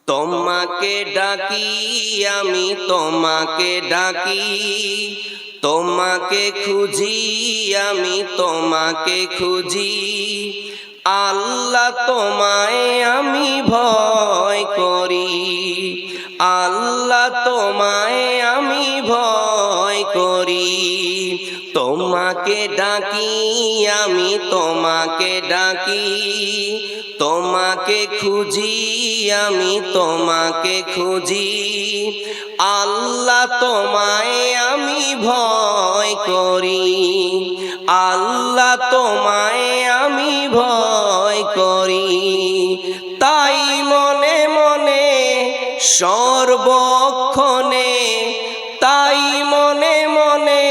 তোমাকে ডাকি আমি তোমাকে ডাকি, তোমাকে খুঁজি আমি তোমাকে খুঁজি। আল্লাহ তোমায় আমি ভয় করি, আল্লাহ তোমায় আমি ভয় করি। তোমাকে ডাকি আমি তোমাকে ডাকি, তোমাকে খুঁজি আমি তোমাকে খুঁজি। আল্লাহ তোমায় আমি ভয় করি, আল্লাহ তোমায় আমি ভয় করি। তাই মনে মনে সর্বক্ষণে, তাই মনে মনে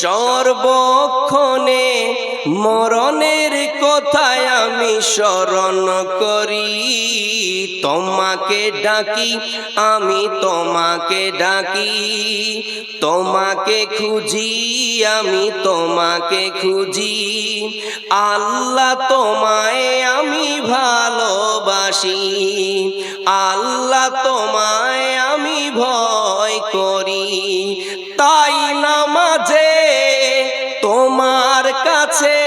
সর্বক্ষণে মরণের কথায় আমি স্মরণ করি। তোমাকে ডাকি আমি তোমাকে ডাকি, তোমাকে খুঁজি আমি তোমাকে খুঁজি। আল্লাহ তোমায় আমি ভালোবাসি, আল্লাহ তোমায় আমি ভয় করি। তাই নামাজে তোমার কাছে,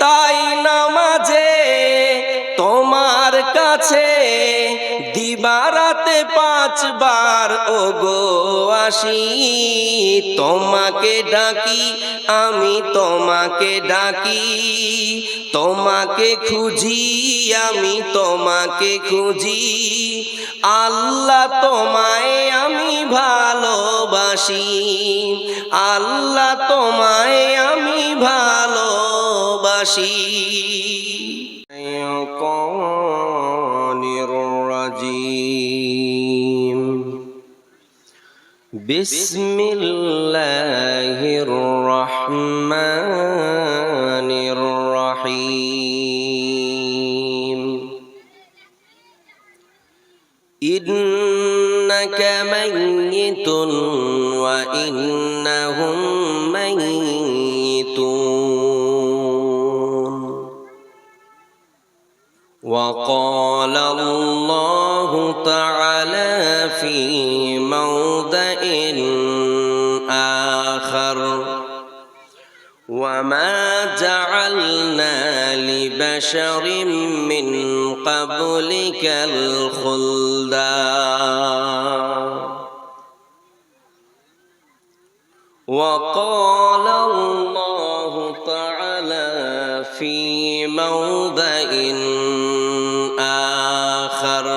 তাই নামাজে তোমার কাছে দিবারাতে 5 বার ওগো আসি। তোমাকে ডাকি আমি তোমাকে ডাকি, তোমাকে খুঁজি আমি তোমাকে খুঁজি। আল্লাহ তোমায় আমি ভালোবাসি, আল্লাহ তোমায় আমি ভালোবাসি। বিসমিল্লাহির রহমানির রহিম। ইন্নাকা মাইয়িতুন ওয়া ইন্নাহুম মাইয়িতুন। وقال الله تعالى في موضع آخر وما جعلنا لبشر من قبلك الخلد وقال الله تعالى في موضع آخر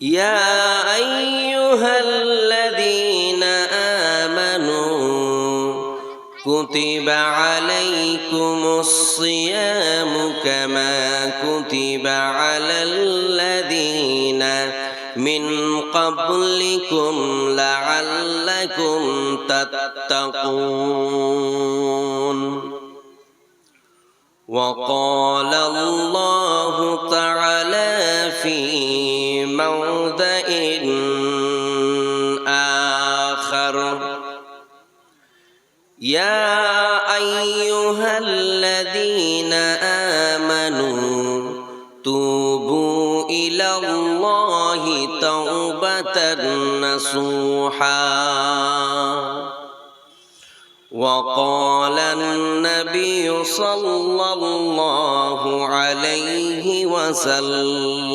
يا أيها الذين آمنوا كتب عليكم الصيام كما كتب على الذين من قبلكم لعلكم تتقون وقال الله تعالى في موضع آخر يا أيها الذين آمنوا توبوا إلى الله توبة نصوحا وقال النبي صلى الله عليه وسلم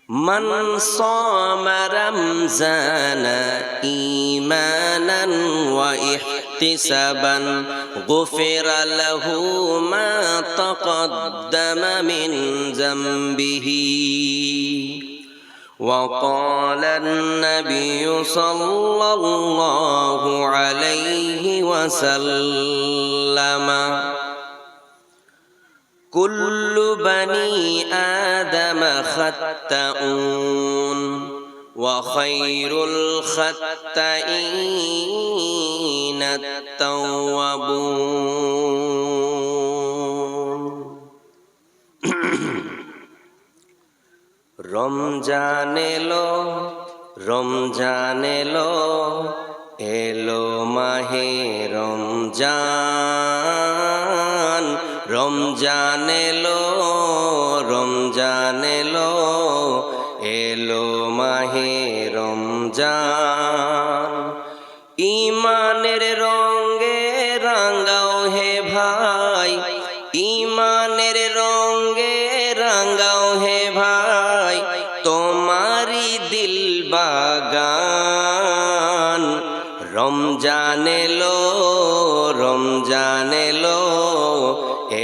من صام رمضان إيمانا واحتسابا غفر له ما تقدم من ذنبه وقال النبي صلى الله عليه وسلم كل بني آدم خطاؤون وخير الخطائين التوابون রমজান এলো, রমজান এলো, এলো মাহে রমজান, রমজান এলো, রমজান এলো, এলো মাহে রমজান। ইমানের রঙে রাঙাও হে ভাই, ইমানের রঙে রাঙাও হে ভাই, তোমারি দিল বাগান। রমজান এলো, রমজান এলো,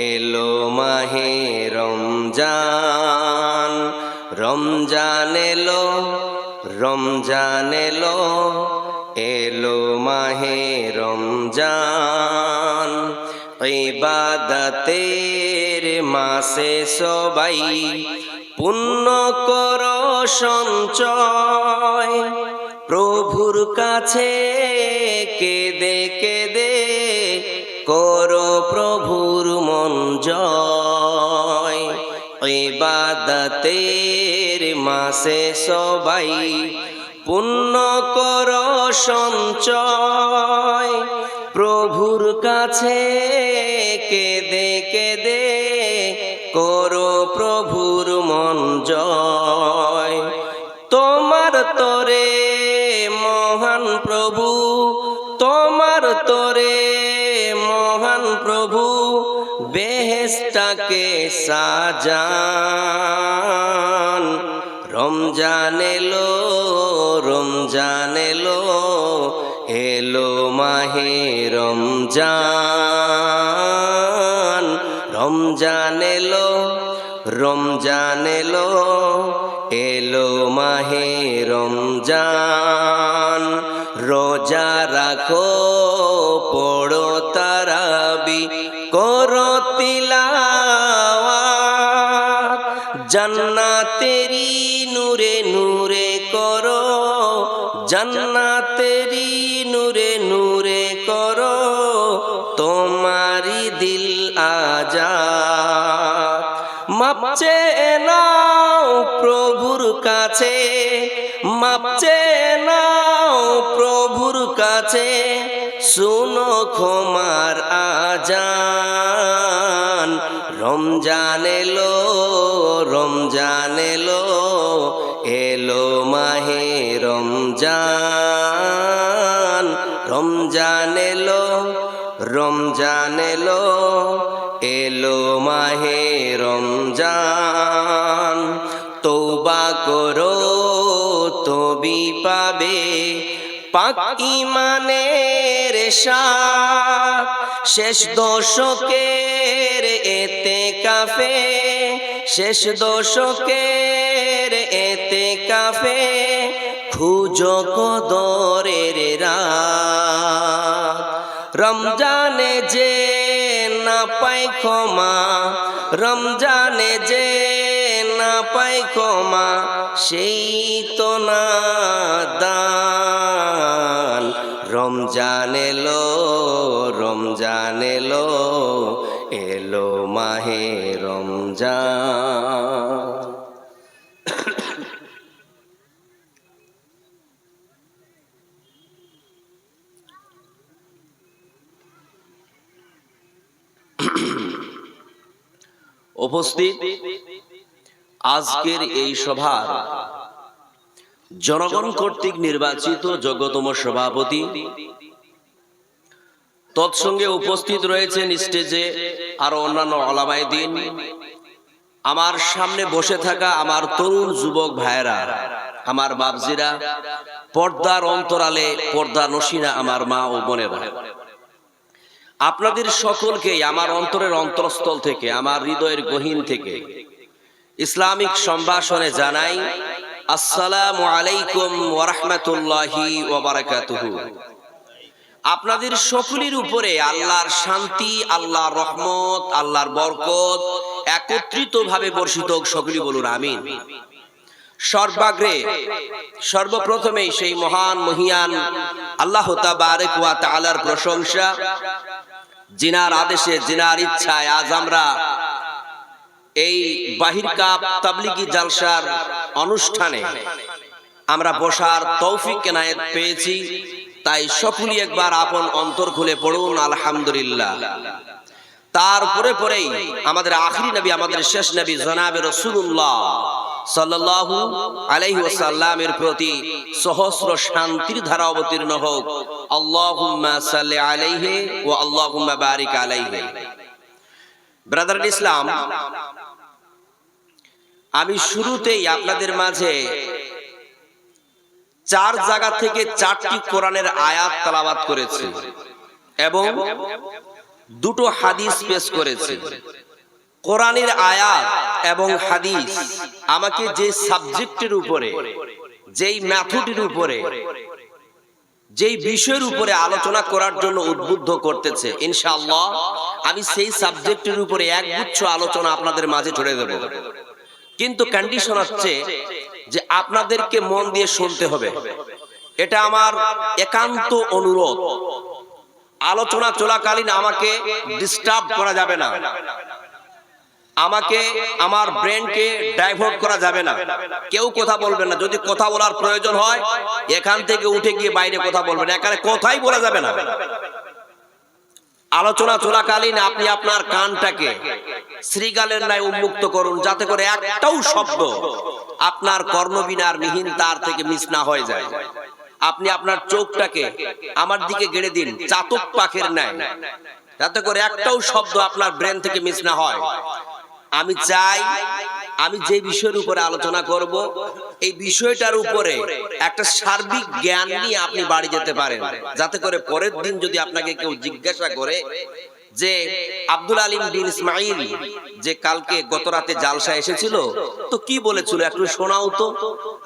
এলো মাহে রমজান। রমজান এলো, রমজান এলো, এলো মাহে রমজান। ইবাদতের মাসে সবাই পুণ্য করো সঞ্চয়, প্রভুর কাছে কেঁদে কেঁদে করো প্রভুর মন জয়। ইবাদতের মাসে সবাই পুণ্য করো সঞ্চয়, প্রভুর কাছে কেঁদে কেঁদে করো প্রভুর মন জয়। তোমার তরে মহান প্রভু, তোমার তরে মহান প্রভু বেহেশতকে সাজান। রমজান এলো, রমজান এলো, এলো মাহে রমজান। রমজান এলো, রমজান এলো, এলো মাহে রমজান। রোজা রাখো, পড়ো তারাবি, করো তিলাওয়াত, জান্নাতেরি নূরে নূরে করো, জান্নাতেরি নূরে নূরে করো তোমারি দিল আজাদ। মাপ চেয়ে নাও প্রভুর কাছে, মাপ চেয়ে নাও প্রভুর কাছে, শুনো ক্ষমার আজান। রমজান এলো, রমজান এলো, এলো মাহে রমজান। রমজান এলো, রমজান এলো, এলো মাহে রমজান। তওবা করো তবে পাবে পাক ঈমানের সাথ, শেষ দশকের এতেকাফে, শেষ দশকের এতেকাফে খুঁজো কদরের রাত। রমজানে যে না পাই ক্ষমা, রমজানে যে না পাই ক্ষমা, সেই তো নাদান। রমজান এলো, রমজান এলো, এলো মাহে রমজান। উপস্থিত আজকের এই সভার জনগণ কর্তৃক নির্বাচিত যোগ্যতম সভাপতি, তৎসঙ্গে উপস্থিত রয়েছেন স্টেজে আরো অন্যান্য ওলামায়ে দ্বীন, আমার সামনে বসে থাকা আমার তরুণ যুবক ভাইয়েরা, আমার বাপজিরা, পর্দার অন্তরালে পর্দা নসীনা আমার মা ও বোনেরা, আপনাদের সকলকে আমার অন্তরের অন্তরস্থল থেকে, আমার হৃদয়ের গহীন থেকে ইসলামিক সম্ভাষণে জানাই আসসালামু আলাইকুম ওয়া রাহমাতুল্লাহি ওয়া বারাকাতুহু। আপনাদের সকলের উপরে আল্লাহর শান্তি, আল্লাহর রহমত, আল্লাহর বরকত একত্রিতভাবে বর্ষিত হোক, সকলেই বলুন আমিন। সর্বাগ্রে সর্বপ্রথমেই সেই মহান মহিয়ান আল্লাহ তাবারক ওয়া তাআলার প্রশংসা, জিনার আদেশে জিনার ইচ্ছায় আজ আমরা এই বাহির কাপ তাবলিগি জালসার অনুষ্ঠানে আমরা বসার তৌফিক এনায়েত পেয়েছি। তাই সকলেই একবার আপন অন্তর খুলে পড়ুন আলহামদুলিল্লাহ। তারপরে পরেই আমাদের আখিরি নবী, আমাদের শেষ নবী জনাবে রাসূলুল্লাহ সাল্লাল্লাহু আলাইহি ওয়াসাল্লামের প্রতি সহস্র শান্তির ধারা অবতীর্ণ হোক। আল্লাহুম্মা সাল্লি আলাইহি ওয়া আল্লাহুম্মা বারিক আলাইহি। ব্রাদার ইসলাম, আমি শুরুতেই আপনাদের মাঝে 4 জায়গা থেকে 4টি কোরআনের আয়াত তেলাওয়াত করেছি এবং 2টো হাদিস পেশ করেছি। কোরআনের আয়াত এবং হাদিস আমাকে যে সাবজেক্টের উপরে, যেই মেথডের উপরে, যেই বিষয়ের উপরে আলোচনা করার জন্য উদ্বুদ্ধ করতেছে, ইনশাআল্লাহ আমি সেই সাবজেক্টের উপরে একগুচ্ছ আলোচনা আপনাদের মাঝে ছড়ে দেব। কিন্তু কন্ডিশন হচ্ছে যে আপনাদেরকে মন দিয়ে শুনতে হবে। এটা আমার একান্ত অনুরোধ। আলোচনা চলাকালীন আমাকে ডিস্টার্ব করা যাবে না, আমাকে আমার ব্রেনকে ডাইভার্ট করা যাবে না। কেউ কথা বলবেন না। যদি কথা বলার প্রয়োজন হয় এখান থেকে উঠে গিয়ে বাইরে কথা বলবেন, এখানে কথাই বলা যাবে না। আলোচনা চলাকালীন আপনি আপনার কানটাকে শ্রীগালের ন্যায় উন্মুক্ত করুন, যাতে করে একটাও শব্দ আপনার কর্ণবিনার মিহিন তার থেকে মিস না হয়ে যায়। আপনি আপনার চোখটাকে আমার দিকে গেড়ে দিন চাতক পাখির ন্যায়, যাতে করে একটাও শব্দ আপনার ব্রেন থেকে মিস না হয়। আমি চাই আমি যে বিষয়ের উপরে আলোচনা করব এই বিষয়টার উপরে একটা সার্বিক জ্ঞান নিয়ে আপনি বাড়ি যেতে পারেন, যাতে করে পরের দিন যদি আপনাকে কেউ জিজ্ঞাসা করে যে আব্দুল আলিম বিন ইসমাইল যে কালকে গত রাতে জালসা এসেছিল তো কি বলেছিল একটু শোনাও তো,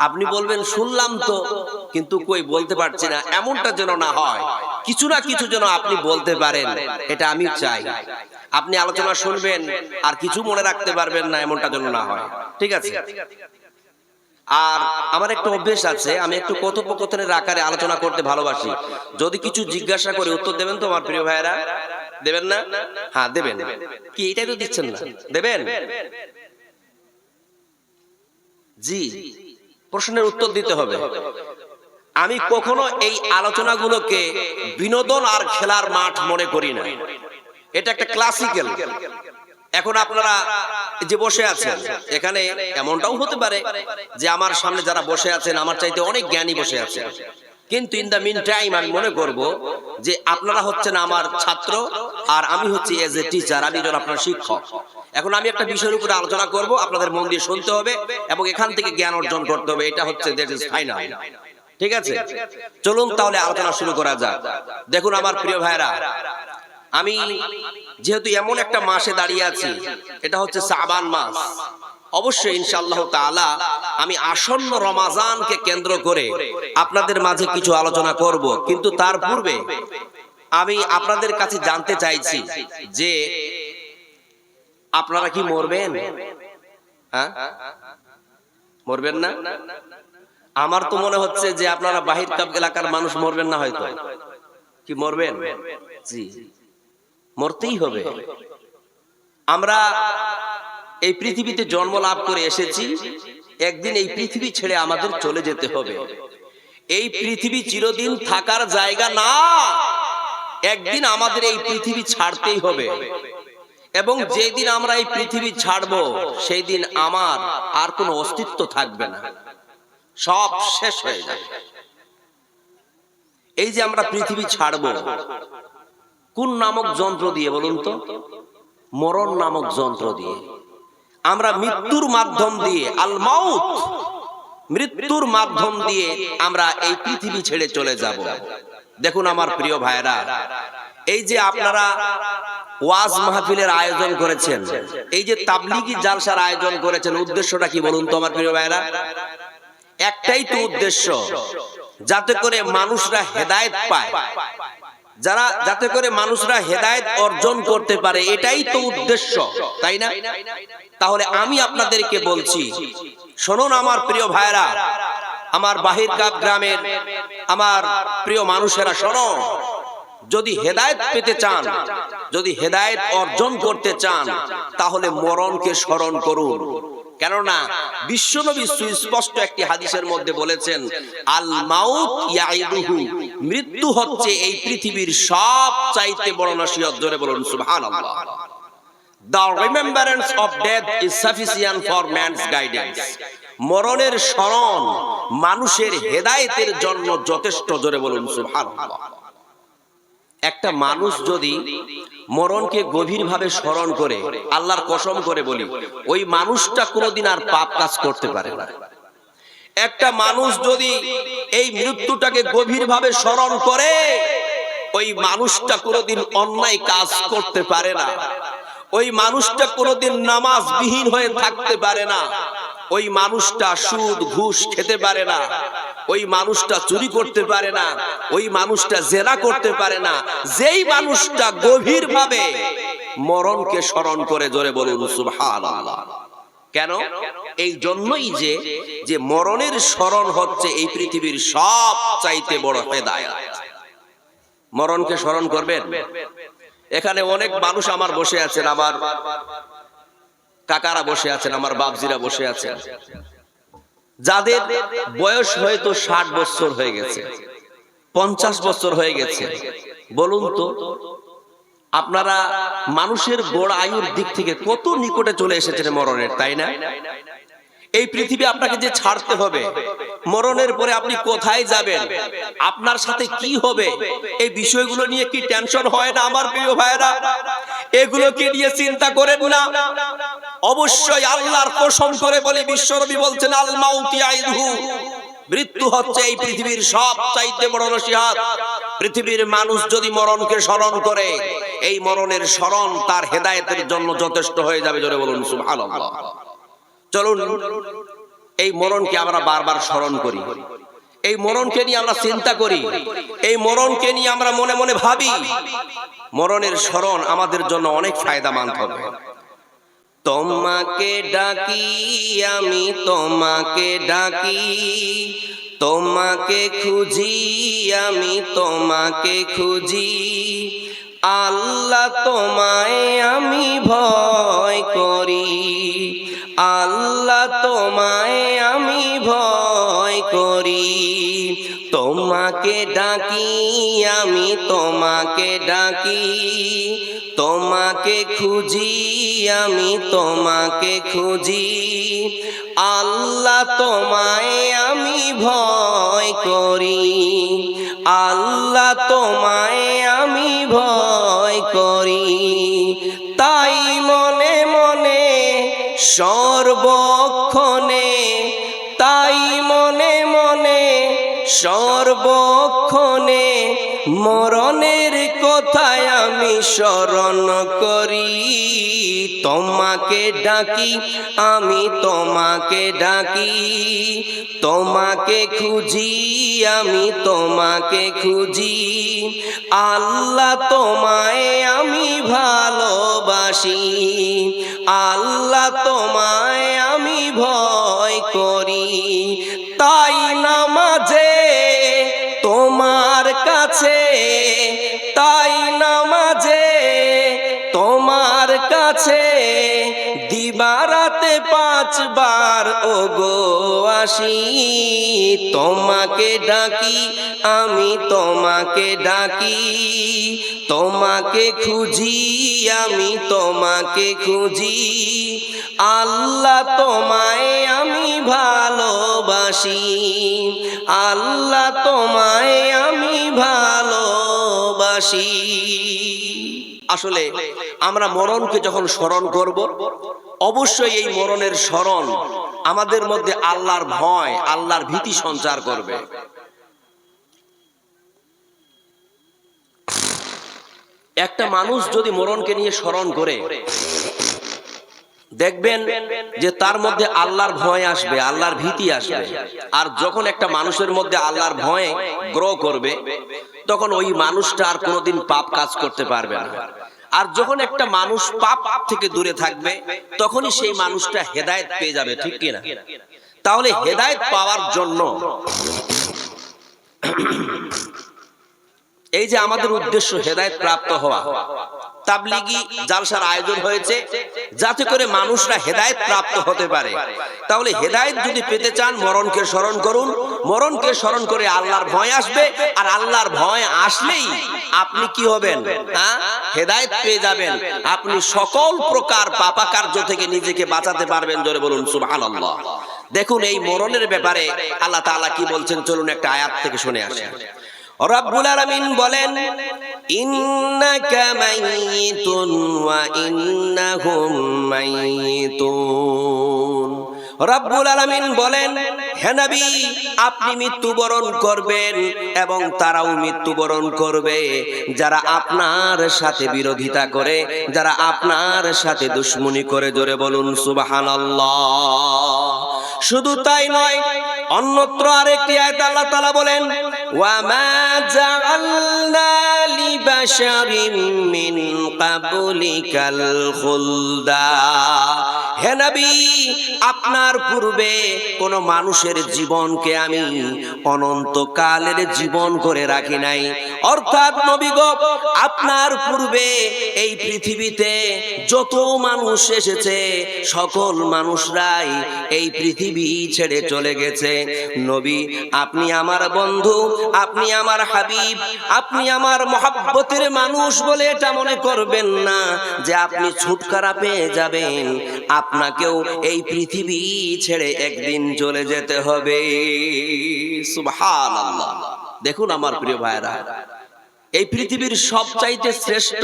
আপনি বলবেন শুনলাম তো কিন্তু কই বলতে পারছি না। এমনটা যেন না হয়, কিছু না কিছু যেন আপনি বলতে পারেন, এটা আমি চাই। আপনি আলোচনা শুনবেন আর কিছু মনে রাখতে পারবেন না, এমনটা যেন না হয়। ঠিক আছে? আর আমার একটা অভ্যেস আছে, আমি একটু কথোপকথনের আকারে আলোচনা করতে ভালোবাসি। যদি কিছু জিজ্ঞাসা করে উত্তর দেবেন তো আমার প্রিয় ভাইয়েরা? দেবেন না? হ্যাঁ দেবেন। কি এটাই তো দিচ্ছেন না? দেবেন? জি, প্রশ্নের উত্তর দিতে হবে। আমি কখনো এই আলোচনাগুলোকে বিনোদন আর খেলার মাঠ মনে করি না। এটা একটা ক্লাসিক্যাল। এখন আপনারা যে বসে আছেন এখানে এমনটাও হতে পারে যে আমার সামনে যারা বসে আছেন আমার চাইতে অনেক জ্ঞানী বসে আছেন, কিন্তু ইন দা মিন টাইম আমি মনে করব যে আপনারা হচ্ছেন আমার ছাত্র আর আমি হচ্ছি এজ এ টিচার, আমি একজন আপনার শিক্ষক। এখন আমি একটা বিষয়ের উপরে আলোচনা করব, আপনাদের মন দিয়ে শুনতে হবে এবং এখান থেকে জ্ঞান অর্জন করতে হবে। এটা হচ্ছে দ্যাট ইজ ফাইনাল। ঠিক আছে? চলুন তাহলে আলোচনা শুরু করা যাক। দেখুন আমার প্রিয় ভাইরা, আমি যেহেতু এমন একটা মাসে দাঁড়িয়ে আছি, এটা হচ্ছে শাবান মাস। অবশ্যই ইনশাআল্লাহ তাআলা আমি আসন্ন রমাজানকে কেন্দ্র করে আপনাদের মাঝে কিছু আলোচনা করব, কিন্তু তার পূর্বে আমি আপনাদের কাছে জানতে চাইছি যে আপনারা কি মরবেন? হ্যাঁ, মরবেন না? আমার তো মনে হচ্ছে যে আপনারা বাহির কাপ এলাকার মানুষ মরবেন না হয়তো। কি মরবেন? জি, মরতেই হবে। আমরা এই পৃথিবীতে জন্ম লাভ করে এসেছি, একদিন এই পৃথিবী ছেড়ে আমাদের চলে যেতে হবে। এই পৃথিবী চিরদিন থাকার জায়গা না, একদিন আমাদের এই পৃথিবী ছাড়তেই হবে। এবং যেদিন আমরা এই পৃথিবী ছাড়বো সেই দিন আমার আর কোনো অস্তিত্ব থাকবে না, সব শেষ হয়ে যাবে। এই যে আমরা পৃথিবী ছাড়বো কোন নামক যন্ত্র দিয়ে বলুন তো? মরণ নামক যন্ত্র দিয়ে। আমরা মৃত্যুর মাধ্যম দিয়ে, আল মাউত, মৃত্যুর মাধ্যম দিয়ে আমরা এই পৃথিবী ছেড়ে চলে যাব। দেখুন আমার প্রিয় ভাইরা, এই যে আপনারা ওয়াজ মাহফিলের আয়োজন করেছেন, এই যে তাবলীগী জালসার আয়োজন করেছেন, উদ্দেশ্যটা কি বলুন তো আমার প্রিয় ভাইরা? একটাই তো উদ্দেশ্য, যাতে করে মানুষরা হেদায়েত পায়, যাতে করে মানুষরা হেদায়েত অর্জন করতে পারে, এটাই তো উদ্দেশ্য, তাই না? তাহলে আমি আপনাদেরকে বলছি, শুনুন আমার প্রিয় ভাইরা, আমার বাহিরকাপ গ্রামের আমার প্রিয় মানুষেরা, শোনো, যদি হেদায়েত পেতে চান, যদি হেদায়েত অর্জন করতে চান, তাহলে মরণকে স্মরণ করুন। কেননা বিশ্বনবী সুস্পষ্ট একটি হাদিসের মধ্যে বলেছেন, আল মাউত ইয়াইদুহু, মৃত্যু হচ্ছে এই পৃথিবীর সবচাইতে বড় নসিহত। জোরে বলুন সুবহানাল্লাহ। The remembrance of death is sufficient for man's guidance. মরণের স্মরণ মানুষের হেদায়েতের জন্য যথেষ্ট। জোরে বলুন সুবহানাল্লাহ। একটা মানুষ যদি মরণকে গভীরভাবে স্মরণ করে, আল্লাহর কসম করে বলি, ওই মানুষটা কোনোদিন আর পাপ কাজ করতে পারে না। একটা মানুষ যদি এই মৃত্যুটাকে গভীরভাবে স্মরণ করে, ওই মানুষটা কোনোদিন অন্যায় কাজ করতে পারে না। ওই মানুষটা কোনোদিন নামাজবিহীন হয়ে থাকতে পারে না। ওই মানুষটা সুদ ঘুষ খেতে পারে না। ওই মানুষটা চুরি করতে পারে না। ওই মানুষটা জেনা করতে পারে না। যেই মানুষটা গভীরভাবে মরণকে স্মরণ করে, জোরে বলুন সুবহানাল্লাহ। কেন? এই জন্যই যে মরণের স্মরণ হচ্ছে এই পৃথিবীর সবচাইতে বড় হেদায়েত। মরণকে স্মরণ করবেন। এখানে অনেক মানুষ আমার বসে আছেন, আমার কাকারা বসে আছেন, আমার বাপজিরা বসে আছেন, যাদের বয়স হয়তো 60 বছর হয়ে গেছে, 50 বছর হয়ে গেছে। বলুন তো, আপনারা মানুষের বড় আয়ুর দিক থেকে কত নিকটে চলে এসেছেন মরণের, তাই না? এই পৃথিবী আপনাকে যে ছাড়তে হবে, মরণের পরে আপনি কোথায় যাবেন, আপনার সাথে কি হবে, এই বিষয়গুলো নিয়ে কি টেনশন হয় না আমার প্রিয় ভাইরা? এগুলোকে নিয়ে চিন্তা করেন না। অবশ্যই আল্লাহর কসম করে বলি, বিশ্বনবী বলছেন, আল মাউত ইয়াইদুহু, মৃত্যু হচ্ছে এই পৃথিবীর সবচাইতে বড় নসিহত। পৃথিবীর মানুষ যদি মরণকে স্মরণ করে, এই মরণের স্মরণ তার হেদায়েতের জন্য যথেষ্ট হয়ে যাবে। জোরে বলুন সুবহানাল্লাহ। চলুন এই মরণকে আমরা বারবার স্মরণ করি, এই মরণকে নিয়ে আমরা চিন্তা করি, এই মরণকে নিয়ে আমরা মনে মনে ভাবি। মরণের স্মরণ আমাদের জন্য অনেক ফায়দামন্দ হবে। তোমাকে ডাকি আমি, তোমাকে ডাকি, তোমাকে খুঁজি আমি, তোমাকে খুঁজি, আল্লাহ তোমায় আমি ভয় করি, আল্লাহ তোমায় আমি ভয় করি। তোমাকে ডাকি আমি, তোমাকে ডাকি, তোমাকে খুঁজি আমি, তোমাকে খুঁজি, আল্লাহ তোমায় আমি ভয় করি, আল্লাহ তোমায় আমি ভয় করি। তাই মনে মনে সর্বক্ষণে, তাই মনে মনে সর্বক্ষণে মরণের কথায় আমি স্মরণ করি। তোমাকে ডাকি আমি, তোমাকে ডাকি, তোমাকে খুঁজি আমি, তোমাকে খুঁজি, আল্লাহ তোমায় আমি ভালোবাসি, আল্লাহ তোমায় আমি ভয় করি। তাই নামাজে তোমার কাছে, তাই নামাজে তোমার কাছে, দিবারাতে 5 বার ওগো আসি। তোমাকে ডাকি আমি, তোমাকে ডাকি, তোমাকে খুঁজি আমি, তোমাকে খুঁজি, আল্লাহ তোমায় আমি ভালোবাসি, আল্লাহ তোমায় আমি ভালোবাসি। আসলে আমরা মরণকে যখন স্মরণ করব, অবশ্যই এই মরণের স্মরণ আমাদের মধ্যে আল্লাহর ভয়, আল্লাহর ভীতি সঞ্চার করবে। একটা মানুষ যদি মরণকে নিয়ে স্মরণ করে, দেখবেন যে তার মধ্যে আল্লাহর ভয় আসবে, আল্লাহর ভীতি আসবে। আর যখন একটা মানুষের মধ্যে আল্লাহর ভয় গ্রো করবে, তখন ওই মানুষটা আর কোনোদিন পাপ কাজ করতে পারবে না। আর যখন একটা মানুষ পাপ থেকে দূরে থাকবে, তখনই সেই মানুষটা হেদায়েত পেয়ে যাবে, ঠিক কিনা? তাহলে হেদায়েত পাওয়ার জন্য এই যে আমাদের উদ্দেশ্য হেদায়েত প্রাপ্ত হওয়া, তাবলিগি জালসার আয়োজন হয়েছে যাতে করে মানুষরা হেদায়েত প্রাপ্ত হতে পারে। তাহলে হেদায়েত যদি পেতে চান মরণকে স্মরণ করুন, মরণকে স্মরণ করে আল্লাহর ভয় আসবে, আর আল্লাহর ভয় আসলেই আপনি কি হবেন? হেদায়েত পেয়ে যাবেন। আপনি সকল প্রকার পাপাকার্য থেকে নিজেকে বাঁচাতে পারবেন। জোরে বলুন সুবহানাল্লাহ। দেখুন এই মরণের ব্যাপারে আল্লাহ তাআলা কি বলছেন, চলুন একটা আয়াত থেকে শুনে আসি। রব্বুল আলামিন বলেন, ইন্নাকা মাইয়িতুন ওয়া ইন্নাহুম মাইয়িতুন। রব্বুল আলামিন বলেন, হে নবী আপনি মৃত্যুবরণ করবেন এবং তারাও মৃত্যুবরণ করবে, যারা আপনার সাথে বিরোধিতা করে, যারা আপনার সাথে দুশমনি করে। জোরে বলুন সুবহানাল্লাহ। শুধু তাই নয়, অন্যত্র আরেকটি আয়াতে আল্লাহ তাআলা বলেন, ওয়া মা জাআলনা লিবাশারিন মিন ক্বাবলিকাল খুলদা। হে নবী আপনার পূর্বে কোন মানুষের জীবনকে আমি অনন্তকালের জীবন করে রাখি নাই। অর্থাৎ নবী গো আপনার পূর্বে এই পৃথিবীতে যত মানুষ এসেছে সকল মানুষরাই এই পৃথিবী ছেড়ে চলে গেছে। নবী আপনি আমার বন্ধু, আপনি আমার হাবিব, আপনি আমার মহব্বতের মানুষ বলে এটা মনে করবেন না যে আপনি ছুটকারা পেয়ে যাবেন। আপনাকেও এই পৃথিবী ছেড়ে একদিন চলে যেতে হবে। সুবহানাল্লাহ। দেখুন আমার প্রিয় ভাইরা, এই পৃথিবীর সবচাইতে শ্রেষ্ঠ,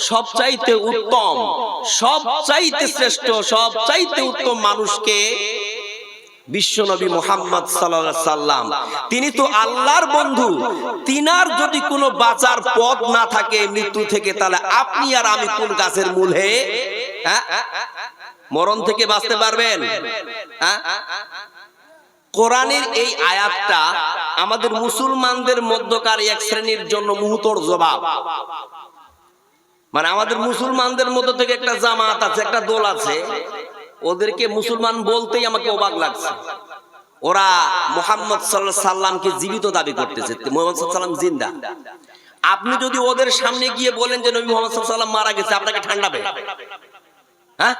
সবচাইতে উত্তম, সবচাইতে শ্রেষ্ঠ, সবচাইতে উত্তম মানুষকে বিশ্বনবী মুহাম্মদ সাল্লাল্লাহু আলাইহি সাল্লাম। তিনি তো আল্লাহর বন্ধু। তিনার যদি কোনো বাঁচার পথ না থাকে মৃত্যু থেকে, তাহলে আপনি আর আমি কোন গাছের মূলে মরণ থেকে বাঁচতে পারবেন? কোরআনের এই আয়াতটা আমাদের মুসলমানদের মধ্যকার এক শ্রেণীর জন্য মুহূর্তর জবাব। মানে আমাদের মুসলমানদের মধ্য থেকে একটা জামাত আছে, একটা দল আছে, ওদেরকে মুসলমান বলতেই আমাকে অবাক লাগছে। ওরা মুহাম্মদ সাল্লাল্লাহু আলাইহি সাল্লামকে জীবিত দাবি করতেছে, মুহাম্মদ সাল্লাল্লাহু আলাইহি সাল্লাম জিন্দা। আপনি যদি ওদের সামনে গিয়ে বলেন যে নবী মুহাম্মদ সাল্লাল্লাহু আলাইহি সাল্লাম মারা গেছে, আপনাকে ঠান্ডা হবে? হ্যাঁ,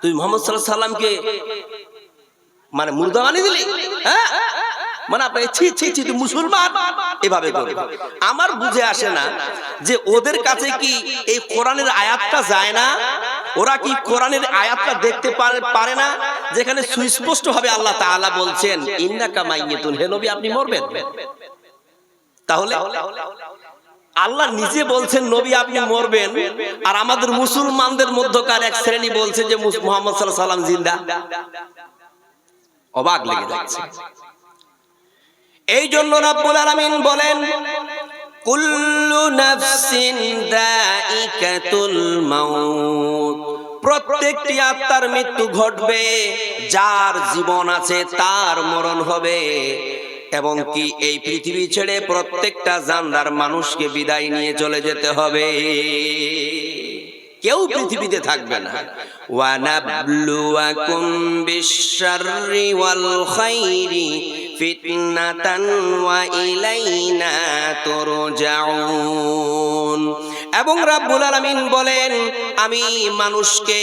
তুই মুহাম্মদ সাল্লাল্লাহু আলাইহি সাল্লামকে মানে মুর্দা বানিয়ে দিলি? হ্যাঁ, মানে আপনি ছি ছি ছি তুই মুসলমান এভাবে করে। আমার বুঝে আসে না যে ওদের কাছে কি এই কোরআনের আয়াতটা যায় না? ওরা কি কোরআনের আয়াতটা দেখতে পারে না, যেখানে সুস্পষ্ট ভাবে আল্লাহ তাআলা বলছেন ইন্নাকা মাইয়িতুন, হে নবী আপনি মরবেন। তাহলে আল্লাহ নিজে বলছেন নবী আপনি মরবেন, আর আমাদের মুসলমানদের মধ্যকার এক শ্রেণী বলছে যে মুহাম্মদ সাল্লাল্লাহু আলাইহি সাল্লাম জিন্দা। অবাক লেগে যাচ্ছে। এই জন্য রব্বুল আলামিন বলেন, কুল্লু নাফসিন যায়িকাতুল মাউত, প্রত্যেকটি আত্মার মৃত্যু ঘটবে, যার জীবন আছে তার মরণ হবে। এবং কি এই পৃথিবী ছেড়ে প্রত্যেকটা জানদার মানুষকে বিদায় নিয়ে চলে যেতে হবে, কেউ পৃথিবীতে থাকবে না। ওয়া নাবলুয়াকুম বিশ-শাররি ওয়াল খাইরি ফিতনাতান ওয়া ইলাইনা তুরজাউন। এবং রাব্বুল আলামিন বলেন আমি মানুষকে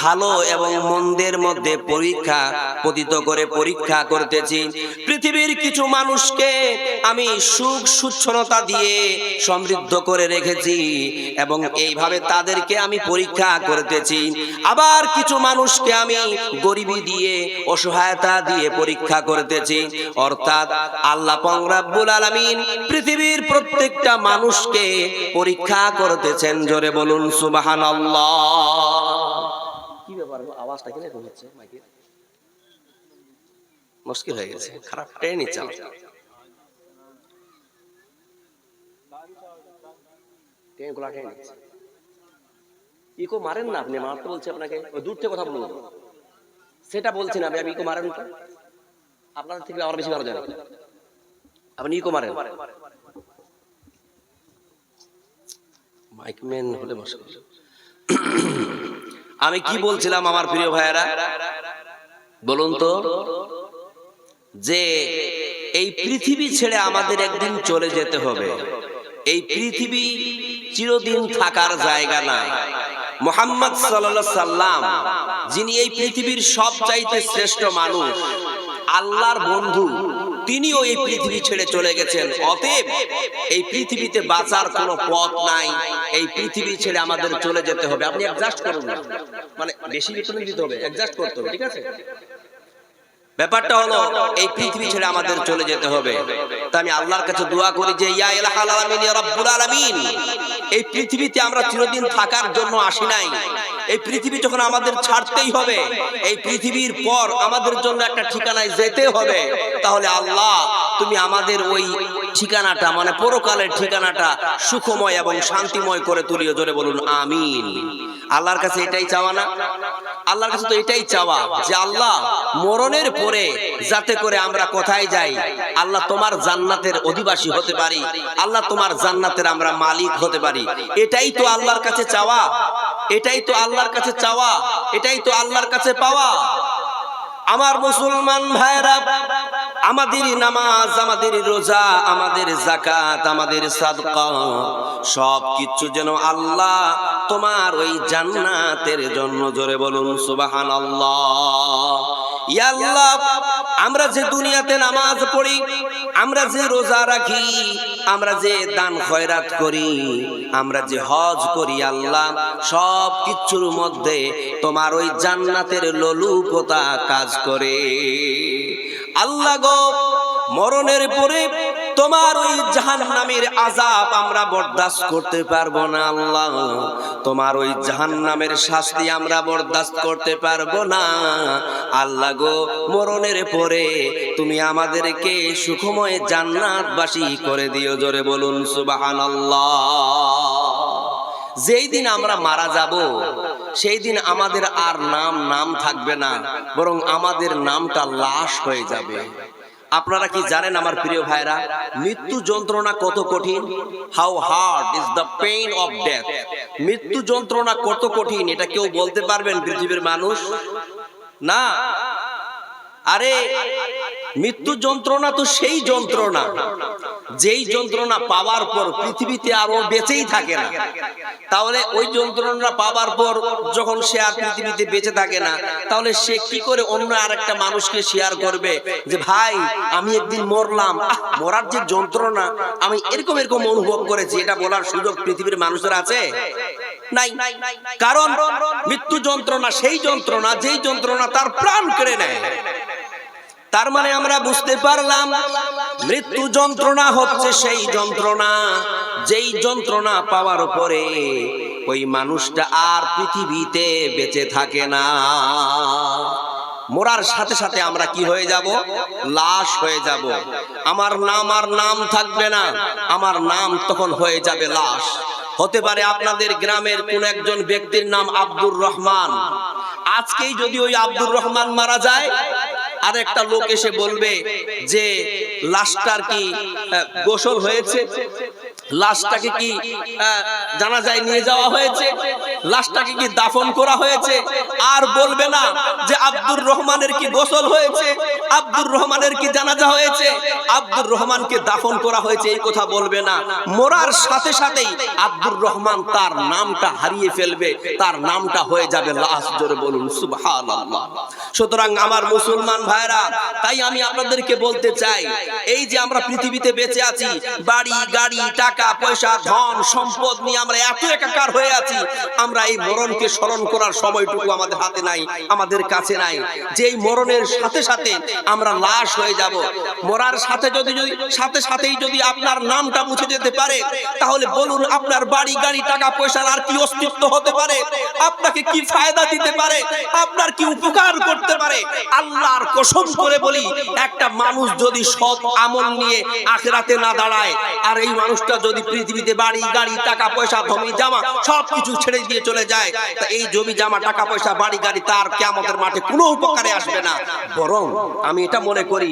ভালো এবং মন্দের মধ্যে পরীক্ষা পতিত করে পরীক্ষা করতেছি। পৃথিবীর কিছু মানুষকে আমি সুখ সুচ্ছলতা দিয়ে সমৃদ্ধ করে রেখেছি এবং এইভাবে তাদেরকে আমি পরীক্ষা করতেছি। আবার কিছু মানুষকে আমি গরিবি দিয়ে অসহায়তা দিয়ে পরীক্ষা করতেছি। অর্থাৎ আল্লাহ পাক রব্বুল আলামিন পৃথিবীর প্রত্যেকটা মানুষকে পরীক্ষা করতেছেন। জোরে বলুন সুবহানাল্লাহ। কি ব্যাপার, আওয়াজটা কেন এরকম হচ্ছে? মাইকের মুশকিল হয়ে গেছে, খারাপ টেনে নিচ্ছে। ইকো মারেন না আপনি, মারতে বলছে আপনাকে, ওই দূর থেকে কথা বলুন, সেটা বলছেন আপনি ইকো মারেন তো, আপনার থেকে আরো বেশি ভালো জানেন আপনি ইকো মারেন। মাইকম্যান হলে মুশকিল। আমি কি বলছিলাম আমার প্রিয় ভাইয়েরা বলুন তো, যে এই পৃথিবী ছেড়ে আমাদের একদিন চলে যেতে হবে। এই পৃথিবী চিরদিন থাকার জায়গা না। মুহাম্মদ সাল্লাল্লাহু আলাইহি সাল্লাম, যিনি এই পৃথিবীর সবচাইতে শ্রেষ্ঠ মানুষ, আল্লাহর বন্ধু, তিনিও এই পৃথিবী ছেড়ে চলে গেছেন। অতএব এই পৃথিবীতে বাঁচার কোনো পথ নাই। এই পৃথিবী ছেড়ে আমাদের চলে যেতে হবে। আপনি অ্যাডজাস্ট করুন না, মানে বেশি বেতন দিতে হবে, অ্যাডজাস্ট করতে হবে, ঠিক আছে? ব্যাপারটা হলো এই পৃথিবী ছেড়ে আমাদের চলে যেতে হবে। তা আমি আল্লাহর কাছে দোয়া করি যে ইয়া ইলাহাল আলামিন, ইয়া রাব্বুল আলামিন, এই পৃথিবীতে আমরা চিরদিন থাকার জন্য আসি নাই। এই পৃথিবী যখন আমাদের ছাড়তেই হবে, এই পৃথিবীর পর আমাদের জন্য একটা ঠিকানায় যেতে হবে, তাহলে আল্লাহ তুমি আমাদের ওই ঠিকানাটা, মানে পরকালের ঠিকানাটা সুখময় এবং শান্তিময় করে তুলিও। জোরে বলুন আমিন। আল্লাহর কাছে এটাই চাওয়া না? আল্লাহর কাছে তো এটাই চাওয়া যে আল্লাহ মরণের পরে যাতে করে আমরা কোথায় যাই, আল্লাহ তোমার জান্নাতের অধিবাসী হতে পারি, আল্লাহ তোমার জান্নাতের আমরা মালিক হতে পারি। এটাই তো আল্লাহর কাছে চাওয়া, এটাই তো আল্লাহর কাছে চাওয়া, এটাই তো আল্লাহর কাছে পাওয়া। আমার মুসলমান ভাইরা, আমাদের নামাজ, আমাদের রোজা, আমাদের যাকাত, আমাদের সাদকা সব কিছু যেন আল্লাহ তোমার ওই জান্নাতের জন্য। জোরে বলুন সুবহানাল্লাহ। ইয়া আল্লাহ, আমরা যে দুনিয়াতে নামাজ পড়ি, আমরা যে রোজা রাখি, আমরা যে দান খয়রাত করি, আমরা যে হজ করি, আল্লাহ সব কিছুর মধ্যে তোমার ওই জান্নাতের লোলুপতা কাজ করে। আল্লাহ গো, মরণের পরে তোমার ওই জাহান্নামের আযাব আমরা বরদাস্ত করতে পারবো না। আল্লাহ তোমার ওই জাহান্নামের শাস্তি আমরা বরদাস্ত করতে পারবো না। আল্লাহ গো, মরণের পরে তুমি আমাদেরকে সুখময় জান্নাতবাসী করে দিও। জোরে বলুন সুবহানাল্লাহ। যেই দিন আমরা মারা যাব, সেই দিন আমাদের আর নাম থাকবে না, বরং আমাদের নামটা লাশ হয়ে যাবে। আপনারা কি জানেন আমার প্রিয় ভাইরা, মৃত্যু যন্ত্রণা কত কঠিন? How hard is the pain of death. মৃত্যু যন্ত্রণা কত কঠিন, এটা কেউ বলতে পারবেন পৃথিবীর মানুষ? না। আরে মৃত্যু যন্ত্রণা তো সেই যন্ত্রণা, যেই যন্ত্রণা পাওয়ার পর পৃথিবীতে আরো বেঁচেই থাকে না। তাহলে ওই যন্ত্রণা পাওয়ার পর যখন সে আর পৃথিবীতে বেঁচে থাকে না, তাহলে সে কি করে অন্য আরেকটা মানুষকে শেয়ার করবে যে ভাই আমি একদিন মরলাম, মরার যে যন্ত্রণা আমি এরকম এরকম অনুভব করেছি? এটা বলার সুযোগ পৃথিবীর মানুষের আছে? নাই। কারণ মৃত্যু যন্ত্রণা সেই যন্ত্রণা, যেই যন্ত্রণা তার প্রাণ কেড়ে নেয়। তার মানে আমরা বুঝতে পারলাম, মৃত্যু যন্ত্রণা হচ্ছে সেই যন্ত্রণা, যেই যন্ত্রণা পাওয়ার পরে ওই মানুষটা আর পৃথিবীতে বেঁচে থাকে না। মরার সাথে সাথে আমরা কি হয়ে যাব? লাশ হয়ে যাব। আমার নাম থাকবে না, আমার নাম তখন হয়ে যাবে লাশ। হতে পারে আপনাদের গ্রামের কোন একজন ব্যক্তির নাম আব্দুর রহমান। আজকেই যদি ওই আব্দুর রহমান মারা যায়, আর একটা লোক এসে বলবে যে লাশটার কি গোসল হয়েছে, লাশটাকে কি জানাজায় নিয়ে যাওয়া হয়েছে, লাশটাকে কি দাফন করা হয়েছে। আর বলবে না যে আব্দুর রহমানের কি গোসল হয়েছে, আব্দুর রহমানের কি জানাজা হয়েছে, আব্দুর রহমানকে দাফন করা হয়েছে, এই কথা বলবে না। মরার সাথে সাথেই আব্দুর রহমান তার নামটা হারিয়ে ফেলবে, তার নামটা হয়ে যাবে লাশ। জোরে বলুন সুবহানাল্লাহ। সুতরাং আমার মুসলমান ভাইরা, তাই আমি আপনাদেরকে বলতে চাই, এই যে আমরা পৃথিবীতে বেঁচে আছি, বাড়ি গাড়ি টাকা পয়সা ধন সম্পদ নিয়ে আমরা এত একাকার হয়ে আছি, আমরা এই মরণকে স্মরণ করার সময়টুকু আমাদের হাতে নাই, আমাদের কাছে নাই। যে এই মরণের সাথে সাথে আমরা লাশ হয়ে যাব। মরার সাথে সাথেই যদি আপনার নামটা মুছে যেতে পারে, তাহলে বলুন আপনার বাড়ি গাড়ি টাকা পয়সার আর কি অস্তিত্ব হতে পারে? আপনাকে কি ফায়দা দিতে পারে? আপনার কি উপকার করতে পারে? আল্লাহর কসম করে বলি, একটা মানুষ যদি সৎ আমল নিয়ে আখিরাতে না দাঁড়ায়, আর এই মানুষটা যদি পৃথিবীতে বাড়ি গাড়ি টাকা পয়সা জমি জামা সবকিছু ছেড়ে দিয়ে চলে যায়, তা এই জমি জামা টাকা পয়সা বাড়ি গাড়ি তার কিয়ামতের মাঠে কোনো উপকারে আসবে না। বরং আমি এটা মনে করি,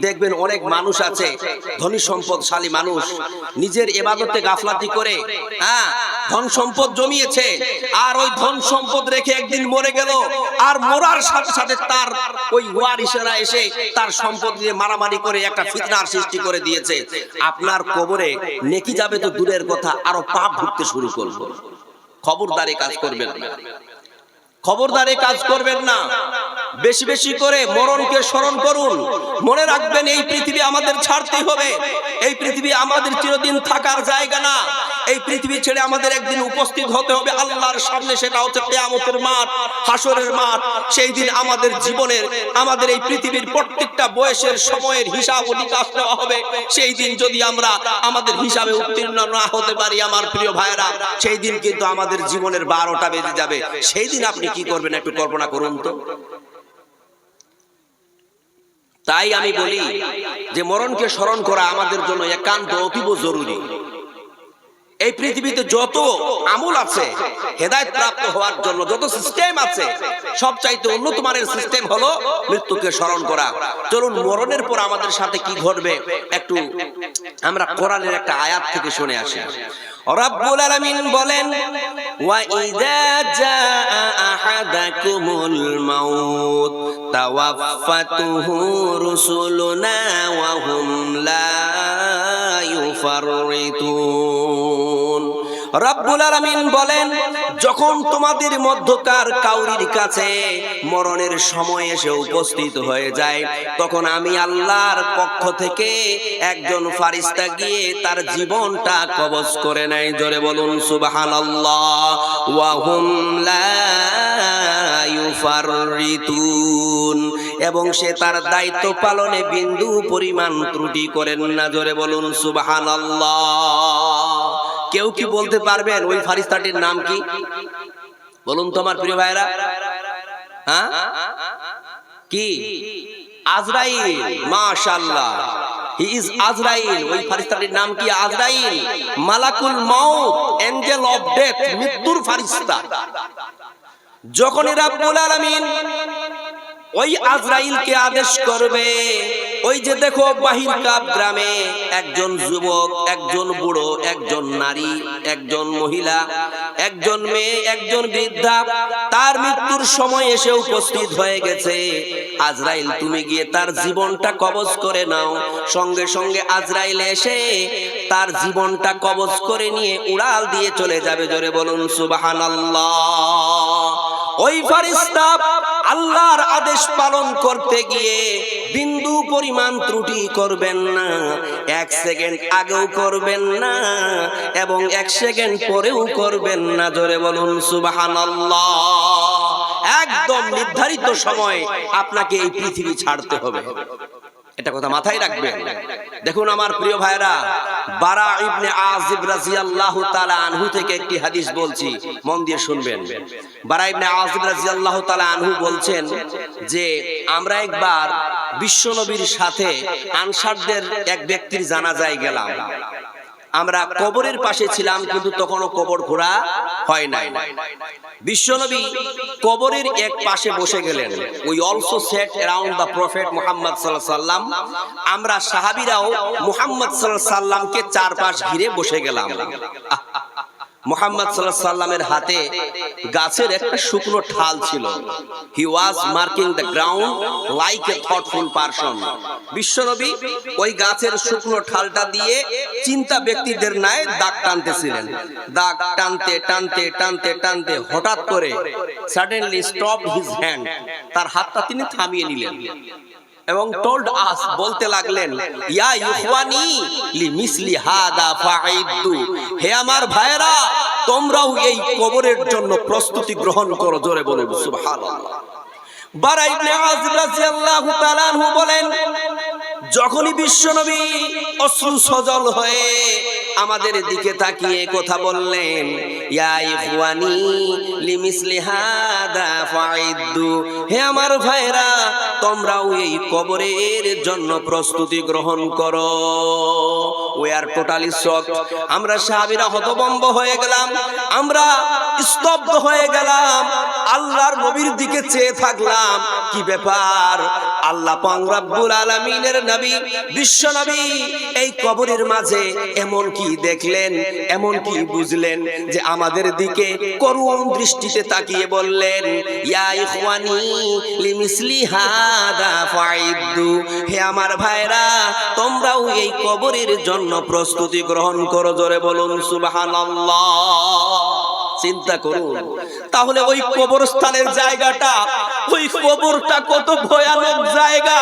দেখবেন অনেক মানুষ আছে ধনী সম্পদশালী মানুষ, নিজের ইবাদতে গাফলাতি করে ধন সম্পদ জমিয়েছে, আর ওই ধন সম্পদ রেখে একদিন মরে গেল, আর মরার সাথে সাথে তার ওই ওয়ারিসেরা এসে তার সম্পদ নিয়ে মারামারি করে একটা ফিতনার সৃষ্টি করে দিয়েছে। আপনার কবরে নেকি যাবে তো দূরের কথা, আরো পাপ ঢুকতে শুরু করবে। খবরদার এই কাজ করবেন না, খবরদার এই কাজ করবেন না। বেশি বেশি করে মরণকে স্মরণ করুন। মনে রাখবেন এই পৃথিবী আমাদের ছাড়তেই হবে, এই পৃথিবী আমাদের চিরদিন থাকার জায়গা না। এই পৃথিবী ছেড়ে আমাদের একদিন উপস্থিত হতে হবে আল্লাহর সামনে, সেটা হচ্ছে কিয়ামতের মাঠ, হাসরের মাঠ। সেই দিন আমাদের জীবনের, আমাদের এই পৃথিবীর প্রত্যেকটা বয়সের সময়ের হিসাব ও নিকাশ নেওয়া হবে। সেই দিন যদি আমরা আমাদের হিসাবে উত্তীর্ণ না হতে পারি আমার প্রিয় ভাইরা, সেই দিন কিন্তু আমাদের জীবনের 12টা বেজে যাবে। সেই দিন আপনি কি করবেন একটু কল্পনা করুন তো। তাই আমি বলি যে মরণকে স্মরণ করা আমাদের জন্য একান্ত অতীব জরুরি। এই পৃথিবীতে যত আমল আছে হেদায়েত প্রাপ্ত হওয়ার জন্য, যত সিস্টেম আছে, সবচাইতে উন্নত মানের সিস্টেম হলো মৃত্যুকে স্মরণ করা। চলুন মরণের পর আমাদের সাথে কি ঘটবে একটু আমরা কোরআনের একটা আয়াত থেকে শুনে আসি। রব্বুল আলামিন বলেন, ওয়া ইযা জাআ আহাদাকুমুল মাউত তাওয়াফাতুহু রুসুলুনা ওয়া হুম লা ইউফাররিতুন। রব্বুল আলামিন বলেন, যখন তোমাদের মধ্যকার কাউরির কাছে মরণের সময় এসে উপস্থিত হয়ে যায়, তখন আমি আল্লাহর পক্ষ থেকে একজন ফারিস্তা গিয়ে তার জীবনটা কবজ করে নেয়। জোরে বলুন সুবহানাল্লাহ। ওয়া হুম লা ইউফাররিতুন, এবং সে তার দায়িত্ব পালনে বিন্দু পরিমাণ ত্রুটি করেন না। জোরে বলুন সুবহানাল্লাহ। কেউ কি বলতে পারবেন ওই ফারিস্তাটির নাম কি? বলুন তো আমার প্রিয় ভাইরা। হ্যাঁ, কি? আজরাইল। মাশাআল্লাহ, হি ইজ আজরাইল। ওই ফারিস্তাটির নাম কি? আজরাইল, মালাকুল মাউত, এঞ্জেল অফ ডেথ, মৃত্যুর ফারিস্তা। যখন রব্বুল আলামিন ওই আজরাইলকে আদেশ করবে, ওই যে দেখো বাহিরকাপ গ্রামে একজন যুবক, একজন বুড়ো, একজন নারী, একজন মহিলা, একজন মেয়ে, একজন বৃদ্ধা, তার মৃত্যুর সময় এসে উপস্থিত হয়ে গেছে। আজরাইল তুমি গিয়ে তার জীবনটা কবজ করে নাও। সঙ্গে সঙ্গে আজরাইল এসে তার জীবনটা কবজ করে নিয়ে উড়াল দিয়ে চলে যাবে। জোরে বলুন সুবহানাল্লাহ। ওই ফারিস্তা আল্লাহর আদেশ পালন করতে গিয়ে বিন্দু পরিমাণ ত্রুটি করবেন না, 1 সেকেন্ড আগেও করবেন না এবং 1 সেকেন্ড পরেও করবেন না। জোরে বলুন সুবহানাল্লাহ। একদম নির্ধারিত সময় আপনাকে এই পৃথিবী ছাড়তে হবে, এটা কথা মাথায় রাখবেন। দেখুন আমার প্রিয় ভাইরা, বারা ইবনে আজিব রাদিয়াল্লাহু তাআলা আনহু থেকে একটি হাদিস বলছি, মন দিয়ে শুনবেন। বারা ইবনে আজিব রাদিয়াল্লাহু তাআলা আনহু বলছেন যে আমরা একবার বিশ্বনবীর সাথে আনসারদের এক ব্যক্তির জানাজায় গেলাম। আমরা কবরের পাশে ছিলাম, কিন্তু তখনও কবর খোঁড়া হয় নাই। বিশ্বনবী কবরের এক পাশে বসে গেলেন। We also said around the prophet Muhammad সাল্লাল্লাহু আলাইহি ওয়াসাল্লাম। আমরা সাহাবীরাও মুহাম্মদ সাল্লাল্লাহু আলাইহি ওয়াসাল্লামকে চারপাশ ঘিরে বসে গেলাম। মুহাম্মদ সাল্লাল্লাহু আলাইহি ওয়াসাল্লামের হাতে গাছের একটা শুকনো ঠাল ছিল। He was marking the ground like a thoughtful person. বিশ্বনবী ওই গাছের শুকনো ঠালটা দিয়ে চিন্তা ব্যক্তিদের ন্যায় দাগ টানতেছিলেন। দাগ টানতে টানতে টানতে টানতে হঠাৎ করে সাডেনলি স্টপ হিজ হ্যান্ড, তার হাতটা তিনি থামিয়ে নিলেন এবং টোল্ড আস, বলতে লাগলেন, ইয়া ইখওয়ানি লিমিসলি হাদা ফাইদু, হে আমার ভাইরা তোমরাও এই কবরের জন্য প্রস্তুতি গ্রহণ করো। জোরে বলুন সুবহানাল্লাহ। বারা ইবনে আজিব রাদিয়াল্লাহু তাআলা আনহু বলেন, যখনই বিশ্বনবী অশ্রু সজল হয়ে আমাদের দিকে তাকিয়ে কথা বললেন, ইয়া ইখওয়ানি লিমিসলি হাদা ফাইদু, হে আমার ভাইরা তোমরাও এই কবরের জন্য প্রস্তুতি গ্রহণ করো। We are totally shocked. আমরা সাহাবীরা হতভম্ব হয়ে গেলাম। আমরা স্তব্ধ হয়ে গেলাম, আল্লাহর নবীর দিকে চেয়ে থাকলাম, কি ব্যাপার? আল্লাহ পাক রব্বুল আলামিনের নবী, বিশ্ব নবী এই কবরের মাঝে এমন কি দেখলেন, এমন কি বুঝলেন যে আমাদের দিকে করুণ দৃষ্টিতে তাকিয়ে বললেন, ইয়া ইখওয়ানি লিমিসলি হাদা ফাইদ্দু, হে আমার ভাইরা তোমরাও এই কবরের জন্য প্রস্তুতি গ্রহণ করো। জোরে বলুন সুবহানাল্লাহ। চিন্তা করুন তাহলে ওই কবরস্থানের জায়গাটা, ওই কবরটা কত ভয়ানক জায়গা,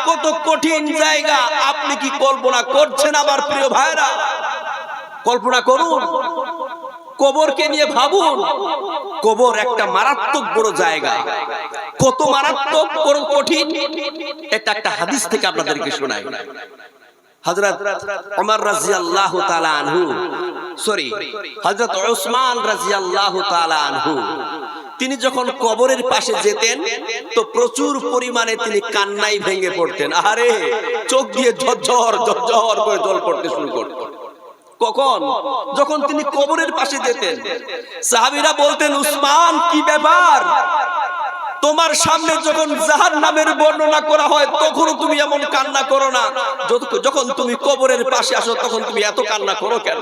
কত কঠিন জায়গা। আপনি কি কল্পনা করছেন আমার প্রিয় ভাইরা? কল্পনা করুন, কবরকে নিয়ে ভাবুন। কবর একটা মারাত্মক বড় জায়গা, কত মারাত্মক বড় কঠিন। এটা একটা হাদিস থেকে আপনাদেরকে শোনাই। হযরত ওমর রাদিয়াল্লাহু তাআলা আনহু, হযরত উসমান রাদিয়াল্লাহু তাআলা আনহু, তিনি যখন কবরের পাশে যেতেন তো প্রচুর পরিমাণে তিনি কান্নায় ভেঙে পড়তেন। আরে চোখ দিয়ে ঝরঝর ঝরঝর করে জল পড়তে শুরু করত। কখন? যখন তিনি কবরের পাশে যেতেন। সাহাবীরা বলতেন, উসমান কি ব্যাপার? তোমার সামনে যখন জাহান্নামের বর্ণনা করা হয় তখনও তুমি এমন কান্না করো না, যখন তুমি কবরের পাশে আসো তখন তুমি এত কান্না করো কেন?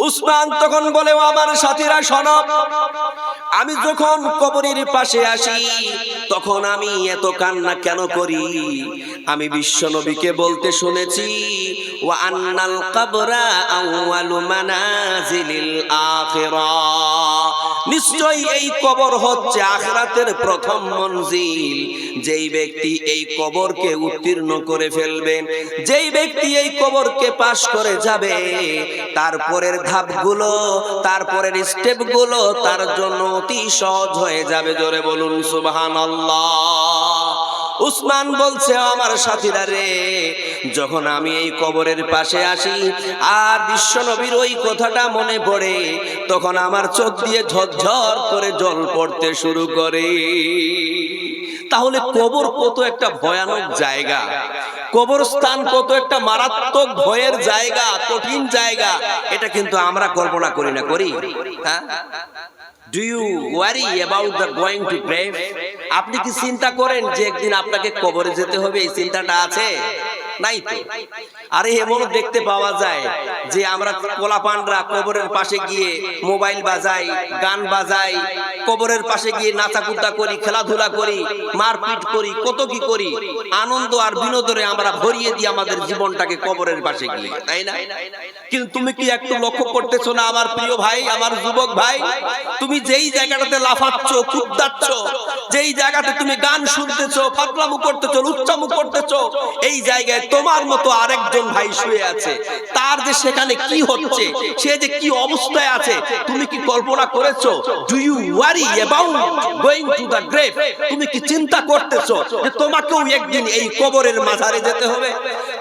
উসমান তখন বলে, আমার সাথীরা শোনো, আমি যখন কবরের পাশে আসি তখন আমি এত কান্না কেন করি? আমি বিশ্ব নবীকে বলতে শুনেছি, ওয়া আন্নাল কবরা আউয়ালু মানাজিলিল আখিরাহ, নিশ্চয়ই এই কবর হচ্ছে আখিরাতের প্রথম মঞ্জিল। যেই ব্যক্তি এই কবরকে উত্তীর্ণ করে ফেলবেন, যেই ব্যক্তি এই কবরকে পাশ করে যাবে, তারপরের ধাপগুলো, তারপরের স্টেপগুলো তার জন্য অতি সহজ হয়ে যাবে। জোরে বলুন সুবহানাল্লাহ। উসমান বলছে, আমার সাথীরা রে, যখন আমি এই কবরের পাশে আসি আর বিশ্ব নবীর ওই কথাটা মনে পড়ে, তখন আমার চোখ দিয়ে ঝরঝর করে জল পড়তে শুরু করে। তাহলে কবর কত একটা ভয়ানক জায়গা, কবরস্থান কত একটা মারাত্মক ভয়ের জায়গা, কঠিন জায়গা। এটা কিন্তু আমরা কল্পনা করি না, করি? হ্যাঁ? Do you worry about the going to grave? আপনি কি চিন্তা করেন যে একদিন আপনাকে কবরে যেতে হবে? এই চিন্তাটা আছে? নাই তো। আরে এমন দেখতে পাওয়া যায় যে আমরা পোলাপানরা কবরের পাশে গিয়ে মোবাইল বাজাই, গান বাজাই, কবরের পাশে গিয়ে নাচাকুদা করি, খেলাধুলা করি, মারপিট করি, কত কি করি। আনন্দ আর বিনোদনে আমরা ভরিয়ে দিই আমাদের জীবনটাকে কবরের পাশে গিয়ে, তাই না? কিন্তু তুমি কি একটু লক্ষ্য করতেছো না আমার প্রিয় ভাই, আমার যুবক ভাই, তুমি যেই জায়গাটাতে লাফাচ্ছ, কুদাচ্ছ, যেই জায়গাতে তুমি গান শুনতেছো, ফাতলামু করতেছো, লুচ্চামু করতেছো, এই জায়গায় তোমার মতো আরেকজন ভাই শুয়ে আছে। তার যে সেখানে কি হচ্ছে, সে যে কি অবস্থায় আছে, তুমি কি কল্পনা করেছো? Do you worry about going to the grave? তুমি কি চিন্তা করতেছো যে তোমাকেও একদিন এই কবরের মাঝারে যেতে হবে?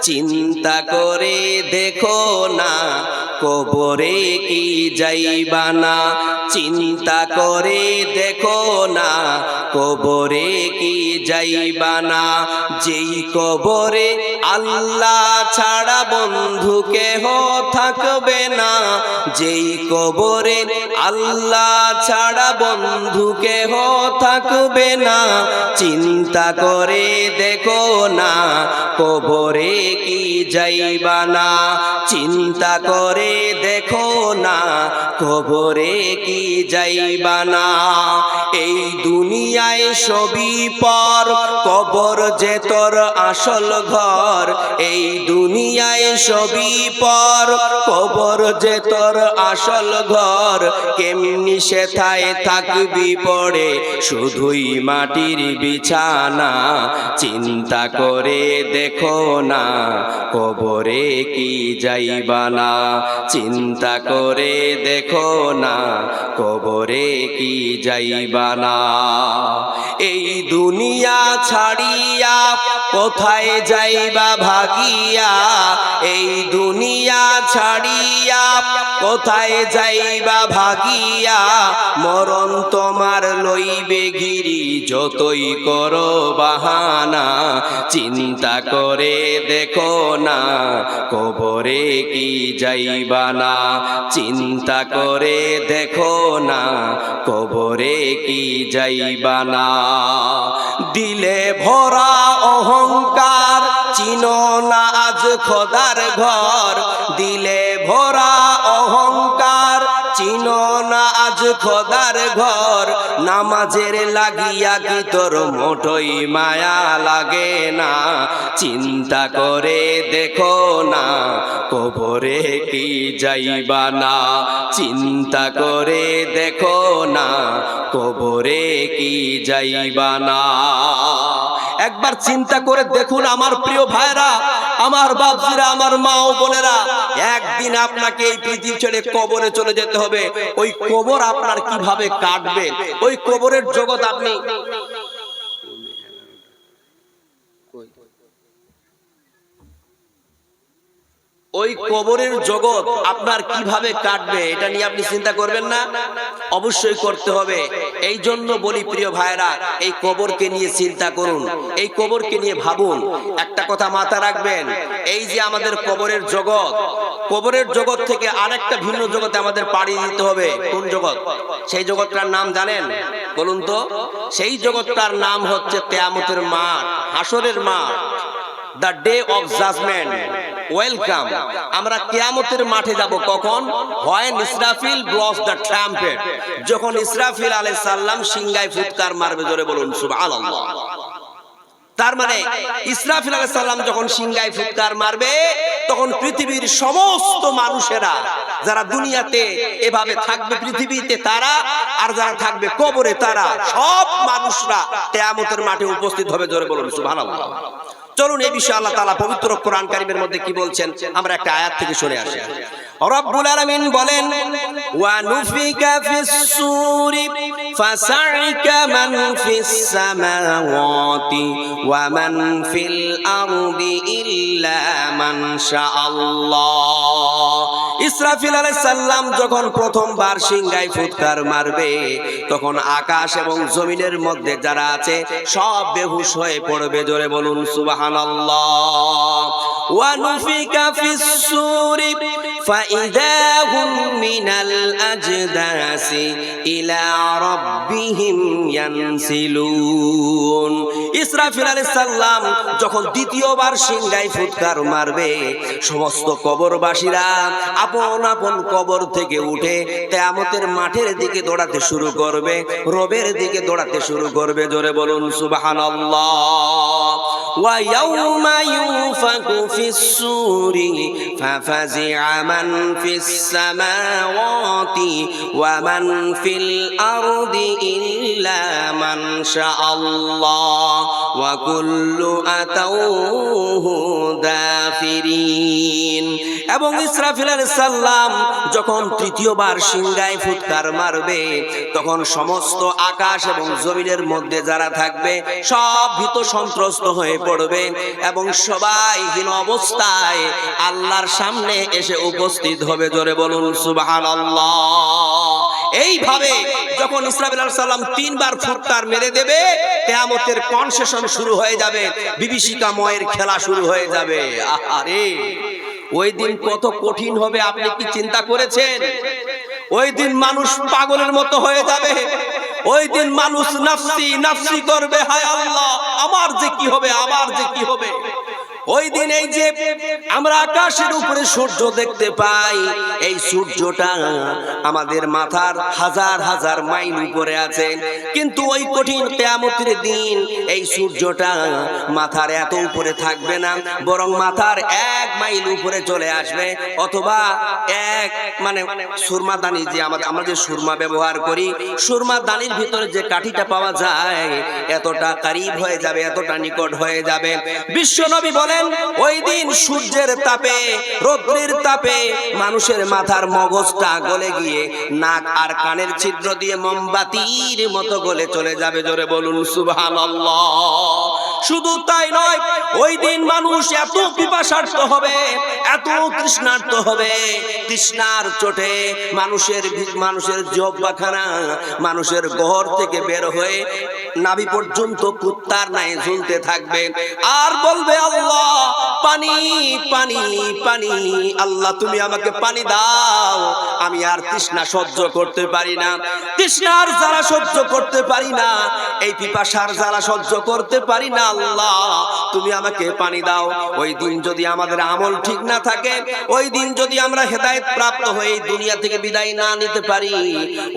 চিন্তা করে দেখো না কবরে কি যাইবা না, চিন্তা করে দেখো না কবরে কি যাইবা না। যেই কবরে আল্লাহ ছাড়া বন্ধু কেহ থাকবে না, যেই কবরে আল্লাহ ছাড়া বন্ধু কেহ থাকবে না। চিন্তা করে দেখো না কবরে কি যাইবা না, চিন্তা করে দেখো না কবরে কি যাইবা না। এই দুনিয়ায় সবই পর, কবর যে তোর আসল ঘর। এই দুনিয়ায় সবই পর, কবর যে তোর আসল ঘর। কেমনি সেথায় থাকবি পড়ে শুধুই মাটির বিছানা। চিন্তা করে দেখো না কবরে কি যাইবা না, চিন্তা করে দেখো না কবরে কি যাইবা না। এই দুনিয়া ছাড়িয়া কোথায় যাইবা ভাগিয়া, এই দুনিয়া ছাড়িয়া কোথায় যাইবা ভাগিয়া। মরণ তোমার লইবে হইবে ঘিরি যতই করো বাহানা, চিন্তা করে দেখো না কবরে কি যাইবা না, চিন্তা করে দেখো না কবরে কি যাইবা না। দিলে ভরা অহংকার চিনো না আজ খোদার ঘর, দিলে ভরা অহংকার চিনো না আজ খোদার ঘর, নামাজের লাগিয়া কি তোর মোটই মায়া লাগে না, চিন্তা করে দেখো না কবরে কি যাইবা না, চিন্তা করে দেখো না কবরে কি যাইবা না। একবার চিন্তা করে দেখুন আমার প্রিয় ভাইরা, আমার বাপজিরা, আমার মা ও বোনেরা, একদিন আপনাকে এই পৃথিবী ছেড়ে কবরে চলে যেতে হবে। ওই কবর আপনার কিভাবে কাটবে, ওই কবরের জগৎ আপনি ওই কবরের জগৎ আপনার কিভাবে কাটবে এটা নিয়ে আপনি চিন্তা করবেন না? অবশ্যই করতে হবে। এই জন্য বলি প্রিয় ভাইরা, এই কবরকে নিয়ে চিন্তা করুন, এই কবরকে নিয়ে ভাবুন। একটা কথা মাথা রাখবেন, এই যে আমাদের কবরের জগৎ, কবরের জগৎ থেকে আরেকটা ভিন্ন জগতে আমাদের পাড়ি দিতে হবে। কোন জগৎ? সেই জগৎটার নাম জানেন? বলুন তো। সেই জগৎটার নাম হচ্ছে কিয়ামতের মাঠ, হাসরের মাঠ, the day of judgement. Welcome. আমরা কিয়ামতের মাঠে যাব কখন? হয় ইসরাফিল ব্লোস দ্য ট্রাম্পেট, যখন ইসরাফিল আলাইহিস সালাম সিংহায় ফুৎকার মারবে। জোরে বলুন সুবহানাল্লাহ। তার মানে ইসরাফিল আলাইহিস সালাম যখন সিংহায় ফুৎকার মারবে, তখন পৃথিবীর সমস্ত মানুষেরা যারা দুনিয়াতে এভাবে থাকবে পৃথিবীতে তারা, আর যারা থাকবে কবরে তারা, সব মানুষরা কিয়ামতের মাঠে উপস্থিত হবে। জোরে বলুন সুবহানাল্লাহ। চলুন এই বিষয়ে আল্লাহ তাআলা পবিত্র কোরআন কারীমের মধ্যে কি বলছেন আমরা একটা আয়াত থেকে শুনে আসি। রব্বুল আলামিন বলেন, ওয়া নুফিকা ফিস সূরি ফাসাইকা মান ফিস সামাওয়াতি ওয়া মান ফিল আরদি ইল্লা মান শাআল্লাহ। ইসরাফিল আলাইহিস সালাম যখন প্রথমবার সিংহায় ফুৎকার মারবে, তখন আকাশ এবং জমিনের মধ্যে যারা আছে সব বেহুশ হয়ে পড়বে। জোরে বলুন সুবহানাল্লাহ। ওয়া নুফিকা ফিস সূরি ফাইদা হুম মিনাল আজদাসি ইলা রাব্বিহিম ইয়ানসিলুন। ইসরাফিল আলাইহিস সালাম যখন দ্বিতীয়বার সিংহায় ফুৎকার মারবে, সমস্ত কবরবাসীরা আপন আপন কবর থেকে উঠে কিয়ামতের মাঠের দিকে দৌড়াতে শুরু করবে, রবের দিকে দৌড়াতে শুরু করবে। জোরে বলুন সুবহানাল্লাহ। ওয়া ইয়াউমা ইউফাকু ফিস সূরি ফাফাজিআ মান ফিস সামাওয়াতি ওয়া মান ফিল আরদি ইল্লা মান শাআল্লাহ ওয়া কুল্লু আতাউহু দাফিরিন। এবং ইসরাফিল আলাইহিস সালাম যখন তৃতীয়বার সিংহায় ফুৎকার মারবে, তখন সমস্ত আকাশ এবং জমিনের মধ্যে যারা থাকবে সব ভীত সন্ত্রস্ত হয়ে পড়বে এবং সবাই হীন অবস্থায় আল্লাহর সামনে এসে উপস্থিত হবে। জোরে বলুন সুবহানাল্লাহ। এইভাবে যখন ইসরাফিল আলাইহিস সালাম তিনবার ফুৎকার মেরে দেবে, কিয়ামতের কনসেশন শুরু হয়ে যাবে, বিভীষিকাময়ের খেলা শুরু হয়ে যাবে। আরে ওই দিন কত কঠিন হবে আপনি কি চিন্তা করেছেন? ওই দিন মানুষ পাগলের মতো হয়ে যাবে, ওই দিন মানুষ নাফসি নাফসি করবে, হায় আল্লাহ আমার যে কি হবে, আমার যে কি হবে। ওই দিন এই যে আমরা আকাশের উপরে সূর্য দেখতে পাই, এই সূর্যটা আমাদের মাথার হাজার হাজার মাইল উপরে আছে, কিন্তু ওই কঠিন কিয়ামতের দিন এই সূর্যটা মাথার এত উপরে থাকবে না, বরং মাথার 1 মাইল উপরে চলে আসবে। অথবা মানে সুরমা দানি, যে আমরা যে সুরমা ব্যবহার করি, সুরমা দানির ভিতরে যে কাঠিটা পাওয়া যায় এতটা কারিব হয়ে যাবে, এতটা নিকট হয়ে যাবে। বিশ্বনবী বলেন, ওই দিন সূর্যের তাপে, রৌদ্রের তাপে মানুষের মাথার মগজটা গলে গিয়ে নাক আর কানের ছিদ্র দিয়ে মোমবাতির মতো গলে চলে যাবে। জোরে বলুন সুবহানাল্লাহ। শুধু তাই নয়, ওই দিন মানুষ এত পিপাসার্ত হবে, এত তৃষ্ণার্ত হবে, তৃষ্ণার চোটে মানুষের জিহ্বাখানা মানুষের ঘর থেকে বের হয়ে নাভি পর্যন্ত কুত্তার ন্যায় ঝুলতে থাকবে আর বলবে, আল্লাহ পানি পানি পানি, আল্লাহ তুমি আমাকে পানি দাও, আমি আর তৃষ্ণা সহ্য করতে পারি না, তৃষ্ণার জ্বালা সহ্য করতে পারি না, এই পিপাসার জ্বালা সহ্য করতে পারি না, আল্লাহ তুমি আমাকে পানি দাও। ওই দিন যদি আমাদের আমল ঠিক না থাকে, ওই দিন যদি আমরা হেদায়েত প্রাপ্ত হয়ে এই দুনিয়া থেকে বিদায় না নিতে পারি,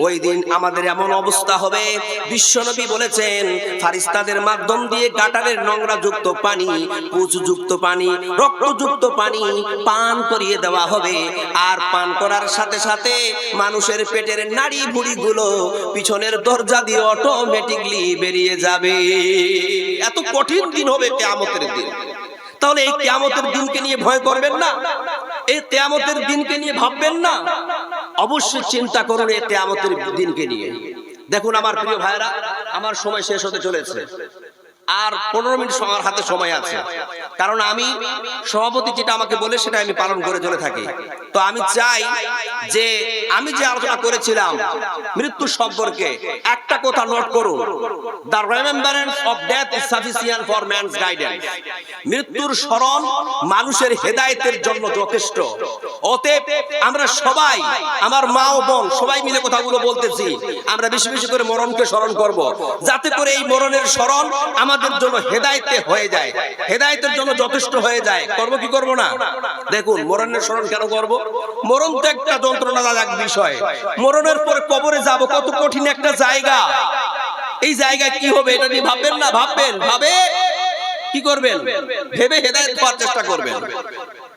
ওই দিন আমাদের এমন অবস্থা হবে, বিশ্বনবী বলেছেন ফারিস্তাদের মাধ্যম দিয়ে গাটারের নোংরা যুক্ত পানি, পুঁজ যুক্ত পানি, রক্তযুক্ত পানি পান করিয়ে দেওয়া হবে, আর পান করার সাথে সাথে মানুষের পেটের নাড়ি ভুঁড়িগুলো পিছনের দরজা দিয়ে অটোমেটিকলি বেরিয়ে যাবে। এত কঠিন দিন হবে কিয়ামতের দিন। তাহলে এই কিয়ামতের দিনকে নিয়ে ভয় করবেন না? এই কিয়ামতের দিনকে নিয়ে ভাববেন না? অবশ্যই চিন্তা করুন এই কিয়ামতের দিনকে নিয়ে। দেখুন আমার প্রিয় ভাইরা, আমার সময় শেষ হতে চলেছে, আর 15 মিনিট আমার হাতে সময় আছে, কারণ আমি সভাপতি যেটা আমাকে বলে সেটা আমি পালন করে চলে থাকি। তো আমি চাই যে আমি যে আলোচনা করেছিলাম মৃত্যু সম্পর্কে, একটা কথা নোট করুন, the remembrance of death is sufficient for man's guidance. মৃত্যুর স্মরণ মানুষের হেদায়েতের জন্য যথেষ্ট। অতএব আমরা সবাই, আমার মা ও বোন সবাই মিলে কথাগুলো বলতেছি, আমরা বেশি বেশি করে মরণকে স্মরণ করব, যাতে করে এই মরণের স্মরণ আমাদের জন্য হেদায়েতে হয়ে যায়, হেদায়েতের জন্য যথেষ্ট হয়ে যায়। করব কি করব না? দেখুন মরণের স্মরণ কেন করব? মরণ তো একটা যন্ত্রণাদায়ক বিষয়। মরণের পরে কবরে যাব, কত কঠিন একটা জায়গা। এই জায়গায় কি হবে এটা নিয়ে ভাববেন না? ভাববেন, ভাবে কি করবেন? ভেবে হেদায়েত পাওয়ার চেষ্টা করবেন।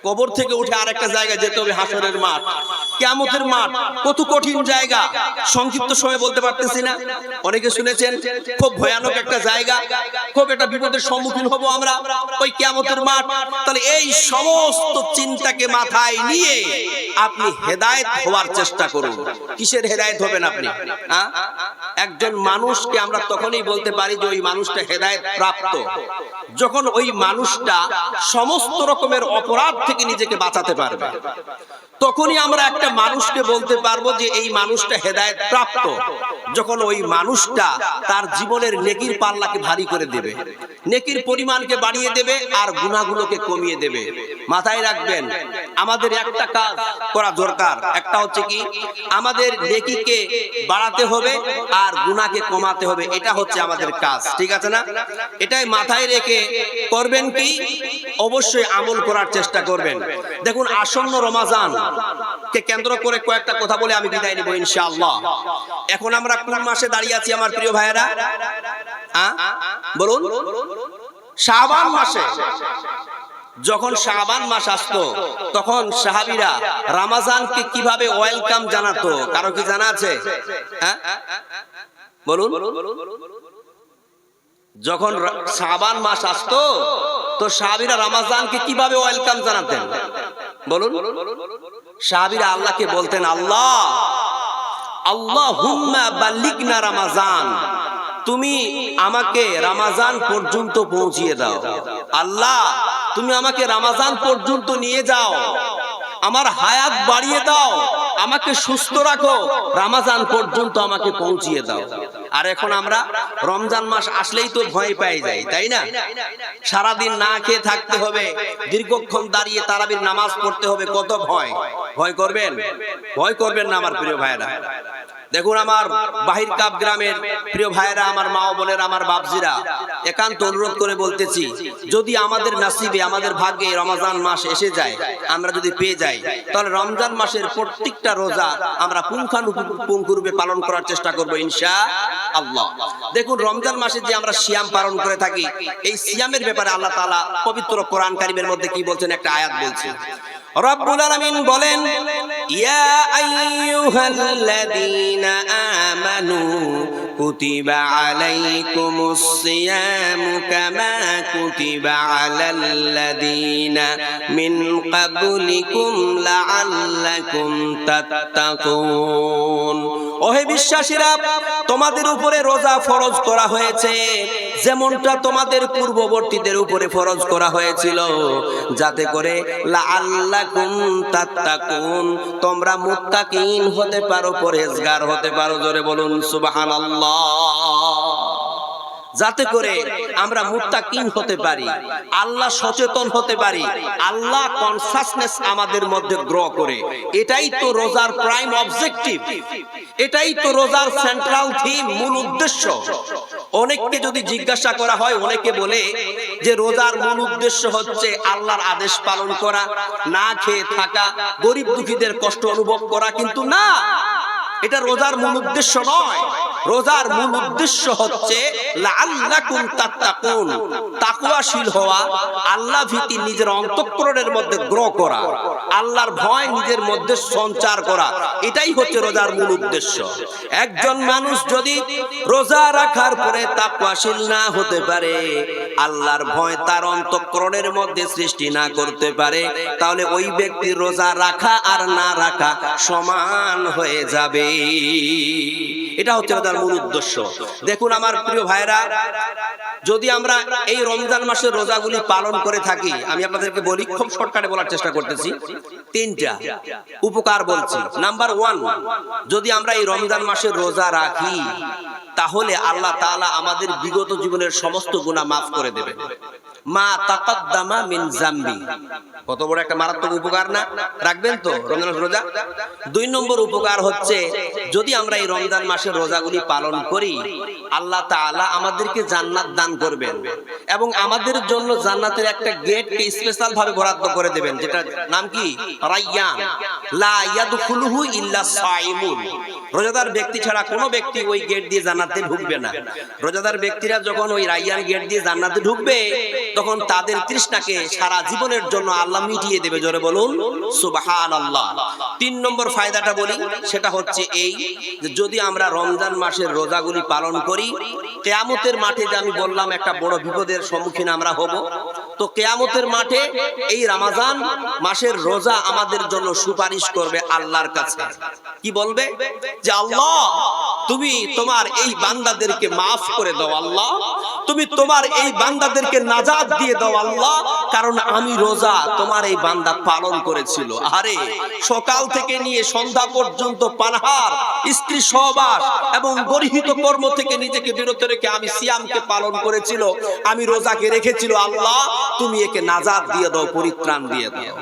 কবর থেকে উঠে আরেকটা জায়গায় যেতে হবে, হাসরের মাঠ, কিয়ামতের মাঠ, কত কঠিন জায়গা। সংক্ষিপ্ত সময় বলতে পারতেছি না। অনেকে শুনেছেন খুব ভয়ানক একটা জায়গা, খুব একটা বিপদের সম্মুখীন হব আমরা, ওই কিয়ামতের মাঠ। তাহলে এই সমস্ত চিন্তাকে মাথায় নিয়ে আপনি হেদায়েত হওয়ার চেষ্টা করুন। কিসের হেদায়েত হবেন আপনি? একজন মানুষকে আমরা তখনই বলতে পারি যে ওই মানুষটা হেদায়েত প্রাপ্ত, যখন ওই মানুষটা সমস্ত রকমের অপরাধ থেকে নিজেকে বাঁচাতে পারবে। তখনই আমরা একটা মানুষকে বলতে পারবো যে এই মানুষটা হেদায়েত প্রাপ্ত, যখন ওই মানুষটা তার জীবনের নেকির পাল্লাকে ভারী করে দেবে, নেকির পরিমাণকে বাড়িয়ে দেবে আর গুনাহগুলোকে কমিয়ে দেবে। মাথায় রাখবেন, আমাদের একটা কাজ করা দরকার, একটা হচ্ছে কি, আমাদের নেকিকে বাড়াতে হবে আর গুনাহকে কমাতে হবে। এটা হচ্ছে আমাদের কাজ, ঠিক আছে না? এটাই মাথায় রেখে করবেন কি, অবশ্যই আমল করার চেষ্টা করবেন। দেখুন আসন্ন রমজান কে কেন্দ্র করে কয়েকটা কথা বলে আমি বিদায় নিব ইনশাআল্লাহ। এখন আমরা কোন মাসে দাঁড়িয়ে আছি আমার প্রিয় ভাইয়েরা? বলুন। শাবান মাসে। যখন শাবান মাস আসতো তখন সাহাবীরা রমজানকে কিভাবে ওয়েলকাম জানাতো? কারো কি জানা আছে? বলুন। যখন শাবান মাস আসতো তো সাহাবীরা রমজানকে কিভাবে ওয়েলকাম জানাতেন? বলুন। সাহাবীরা আল্লাহকে বলতেন, আল্লাহ আল্লাহুম্মা বাল্লিগনা রমজান, তুমি আমাকে রমজান পর্যন্ত পৌঁছিয়ে দাও। আল্লাহ তুমি আমাকে রমজান পর্যন্ত নিয়ে যাও, আমার হায়াত বাড়িয়ে দাও, আমাকে সুস্থ রাখো, রমজান পর্যন্ত আমাকে পৌঁছিয়ে দাও। আর এখন আমরা রমজান মাস আসলেই তো ভয় পেয়ে যাই, তাই না? সারাদিন না খেয়ে থাকতে হবে, দীর্ঘক্ষণ দাঁড়িয়ে তারাবির নামাজ পড়তে হবে, কত ভয়। ভয় করবেন? ভয় করবেন না আমার প্রিয় ভাইরা। দেখুন আমার বাহির কাপ গ্রামের প্রিয় ভাইরা, আমার মা ও বোনেরা, আমার বাপজিরা, একান্ত অনুরোধ করে বলতেছি, যদি আমাদের নসিবে, আমাদের ভাগ্যে রমজান মাস এসে যায়, আমরা যদি পেয়ে যাই, তাহলে রমজান মাসের প্রত্যেকটা রোজা আমরা পুঙ্খানুপুঙ্খরূপে পালন করার চেষ্টা করব ইনশাআল্লাহ। দেখুন রমজান মাসে যে আমরা সিয়াম পালন করে থাকি, এই সিয়ামের ব্যাপারে আল্লাহ তাআলা পবিত্র কোরআন কারীমের মধ্যে কি বলছেন? একটা আয়াত বলছে, রব্বুল আলামিন বলেন, ইয়া আইয়ুহাল্লাযীনা আমানু কুতিবা আলাইকুমুস সিয়ামু কামা কুতিবা আলাল্লাযীনা মিন ক্বাবলিকুম লাআল্লাকুম তাত্তাকুন। ওহে বিশ্বাসীরা, তোমাদের উপরে রোজা ফরজ করা হয়েছে যেমনটা তোমাদের পূর্ববর্তীদের উপরে ফরজ করা হয়েছিল, যাতে করে লাআল্লাকুম তাত্তাকুন, তোমরা মুত্তাকিন হতে পারো, পরহেজগার হতে পারো। জোরে বলুন সুবহানাল্লাহ। যাতে করে আমরা মুত্তাকিন হতে পারি, আল্লাহ সচেতন হতে পারি, আল্লাহ কনসাসনেস আমাদের মধ্যে গ্রো করে। এটাই তো রোজার প্রাইম অবজেক্টিভ, এটাই তো রোজার সেন্ট্রাল থিম, মূল উদ্দেশ্য। অনেককে যদি জিজ্ঞাসা করা হয়, অনেকে বলে যে রোজার মূল উদ্দেশ্য হচ্ছে আল্লাহর আদেশ পালন করা, না খেয়ে থাকা, গরিব দুঃখীদের কষ্ট অনুভব করা। কিন্তু না, এটা রোজার মূল উদ্দেশ্য নয়। রোজার মূল উদ্দেশ্য হচ্ছে লাআল্লাকুম তাত্তাকুন, তাকওয়াশীল হওয়া, আল্লাহ ভীতি নিজের অন্তঃকরণের মধ্যে গ্রো করা, আল্লাহর ভয় নিজের মধ্যে সঞ্চার করা। এটাই হচ্ছে রোজার মূল উদ্দেশ্য। একজন মানুষ যদি রোজা রাখার পরে তাকওয়াশীল না হতে পারে, আল্লাহর ভয় তার অন্তঃকরণের মধ্যে সৃষ্টি না করতে পারে, তাহলে ওই ব্যক্তির রোজা রাখা আর না রাখা সমান হয়ে যাবে। এটা হচ্ছে রোজার মূল উদ্দেশ্য। দেখুন আমার প্রিয় ভাইরা, যদি আমরা এই রমজান মাসের রোজাগুলি পালন করে থাকি, আমি আপনাদেরকে বলি, খুব শর্টকাটে বলার চেষ্টা করতেছি, তিনটা উপকার বলছি। নাম্বার 1, যদি আমরা এই রমজান মাসের রোজা রাখি, তাহলে আল্লাহ তাআলা আমাদের বিগত জীবনের সমস্ত গুনাহ মাফ করে দেবেন। মা তাকাদ্দামা মিন জামবি। কত বড় একটা মারাত্মক উপকার না? রাখবেন তো রমজান মাসের রোজা? 2 নম্বর উপকার হচ্ছে, যদি আমরা এই রমজান মাসের রোজাগুলি পালন করি, আল্লাহ তাআলা আমাদেরকে জান্নাত দান করবেন এবং আমাদের জন্য জান্নাতের একটা গেটকে স্পেশাল ভাবে বরাদ্দ করে দেবেন, যেটার নাম কি? রায়্যান। লা ইয়াদখুলুহু ইল্লা সাইমুন। রোজাদার ব্যক্তি ছাড়া কোনো ব্যক্তি ওই গেট দিয়ে জান্নাতে ঢুকবে না। রোজাদার ব্যক্তিরা যখন ওই রায়্যান গেট দিয়ে জান্নাতে ঢুকবে, তখন তাদের তৃষ্ণাকে সারা জীবনের জন্য আল্লাহ মিটিয়ে দেবে। জোরে বলুন সুবহানাল্লাহ। 3 নম্বর ফায়দাটা বলি, সেটা হচ্ছে এই যে যদি আমরা রমজান মাসের রোজাগুলি পালন করি, কিয়ামতের মাঠে, যে আমি বললাম একটা বড় বিপদের সম্মুখীন আমরা হব, তো কিয়ামতের মাঠে এই রমজান মাসের রোজা আমাদের জন্য সুপারিশ করবে আল্লাহর কাছে। কি বলবে? যে আল্লাহ, তুমি তোমার এই বান্দাদেরকে মাফ করে দাও আল্লাহ, তুমি তোমার এই বান্দাদেরকে নাজাত দিয়ে দাও আল্লাহ, কারণ আমি রোজা তোমার এই বান্দা পালন করেছিল। আরে সকাল থেকে নিয়ে সন্ধ্যা পর্যন্ত পানাহার, স্ত্রী সহবাস এবং গর্হিত কর্ম থেকে নিজেকে বিরত রেখে আমি সিয়ামকে পালন করেছিল, আমি রোজাকে রেখেছিল। আল্লাহ, তুমি একে নাজাত দিয়ে দাও, পরিত্রাণ দিয়ে দাও।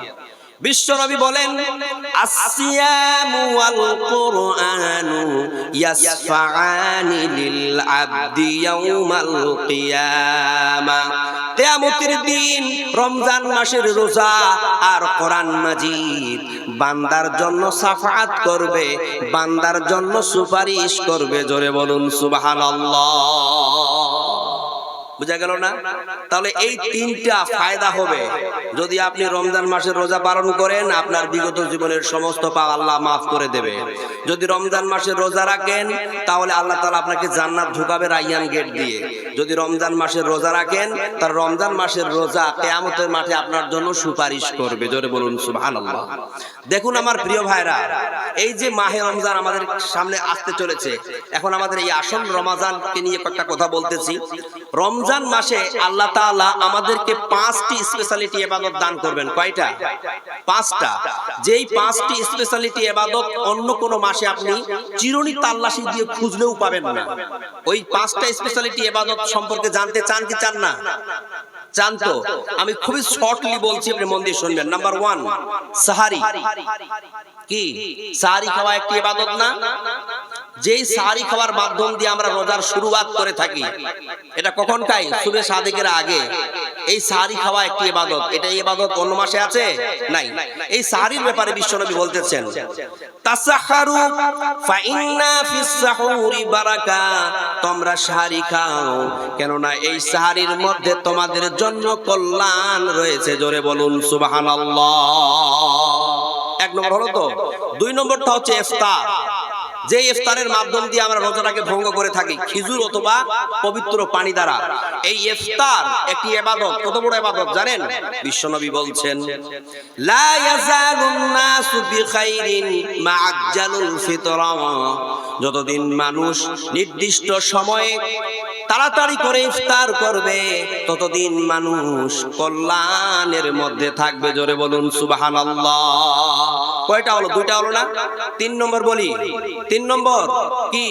বিশ্বনবী বলেন, আসসিয়ামু ওয়াল কুরআনু ইয়াসফাআনি লিল আবদি ইয়াউমাল কিয়ামা। কিয়ামতের দিন রমজান মাসের রোজা আর কোরআন মাজিদ বান্দার জন্য শাফাআত করবে, বান্দার জন্য সুপারিশ করবে। জোরে বলুন সুবহানাল্লাহ। বুঝা গেল না? তাহলে এই 3টা ফায়দা হবে যদি আপনি রমজান মাসের রোজা পালন করেন। আপনার বিগত জীবনের সমস্ত পাপ আল্লাহ মাফ করে দেবে। যদি রমজান মাসের রোজা রাখেন, তাহলে আল্লাহ তাআলা আপনাকে জান্নাত ঢুকাবে রায়্যান গেট দিয়ে। যদি রমজান মাসের রোজা রাখেন, তার রমজান মাসের রোজা কিয়ামতের মাঠে আপনার জন্য সুপারিশ করবে। জোরে বলুন সুবহানাল্লাহ। দেখুন আমার প্রিয় ভাইরা, এই যে মাহে রমজান আমাদের সামনে আসতে চলেছে, এখন আমাদের এই আসল রমজানকে নিয়ে একটা কথা বলতেছি। রমজান মাসে আল্লাহ তাআলা আমাদেরকে 5টি স্পেশালিটি ইবাদত দান করবেন। কয়টা? 5টা। যেই 5টি স্পেশালিটি ইবাদত অন্য কোন মাসে আপনি চিরুনি তাল্লাশি দিয়ে খুঁজলেও পাবেন না। ওই 5টা স্পেশালিটি ইবাদত সম্পর্কে জানতে চান কি চান না? চান তো? আমি খুবই শর্টলি বলছি, আপনি মন দিয়ে শুনবেন। নাম্বার 1, সাহারি। কি? সাহারি খাওয়া একটি ইবাদত না? যেই সাহারি খাওয়ার মাধ্যম দিয়ে আমরা রোজার শুরুয়াত করে থাকি, এটা কখন খাই? সুবহে সাদেকের আগে। এই সাহারি খাওয়া একটি ইবাদত। এটা ইবাদত অন্য মাসে আছে? নাই। এই সাহারির ব্যাপারে বিশ্বনবী বলতেছেন, তাসাহহারু ফা ইন্না ফিস সাহুরি বারাকা। তোমরা সাহারি খাও, কেননা এই সাহারির মধ্যে তোমাদের জন্য কল্যাণ রয়েছে। জোরে বলুন সুবহানাল্লাহ। 1 নম্বর হলো তো। 2 নম্বরটা হচ্ছে ইফতার। যে ইফতারের মাধ্যম দিয়ে আমরা রোজাটাকে ভঙ্গ করে থাকি খেজুর অথবা পবিত্র পানি দ্বারা। এই ইফতার একটি ইবাদত। কত বড় ইবাদত জানেন? বিশ্বনবী বলছেন, লা ইয়াজালুন নাসু বিখাইরিন মা আজ্জালুল ফিতরা। যতদিন মানুষ নির্দিষ্ট সময়ে তাড়াতাড়ি করে ইফতার করবে, ততদিন মানুষ কল্যাণের মধ্যে থাকবে। জোরে বলুন সুবহানাল্লাহ। কয়টা হলো? দুইটা হলো না? 3 নম্বর বলি। 3 নম্বর কি?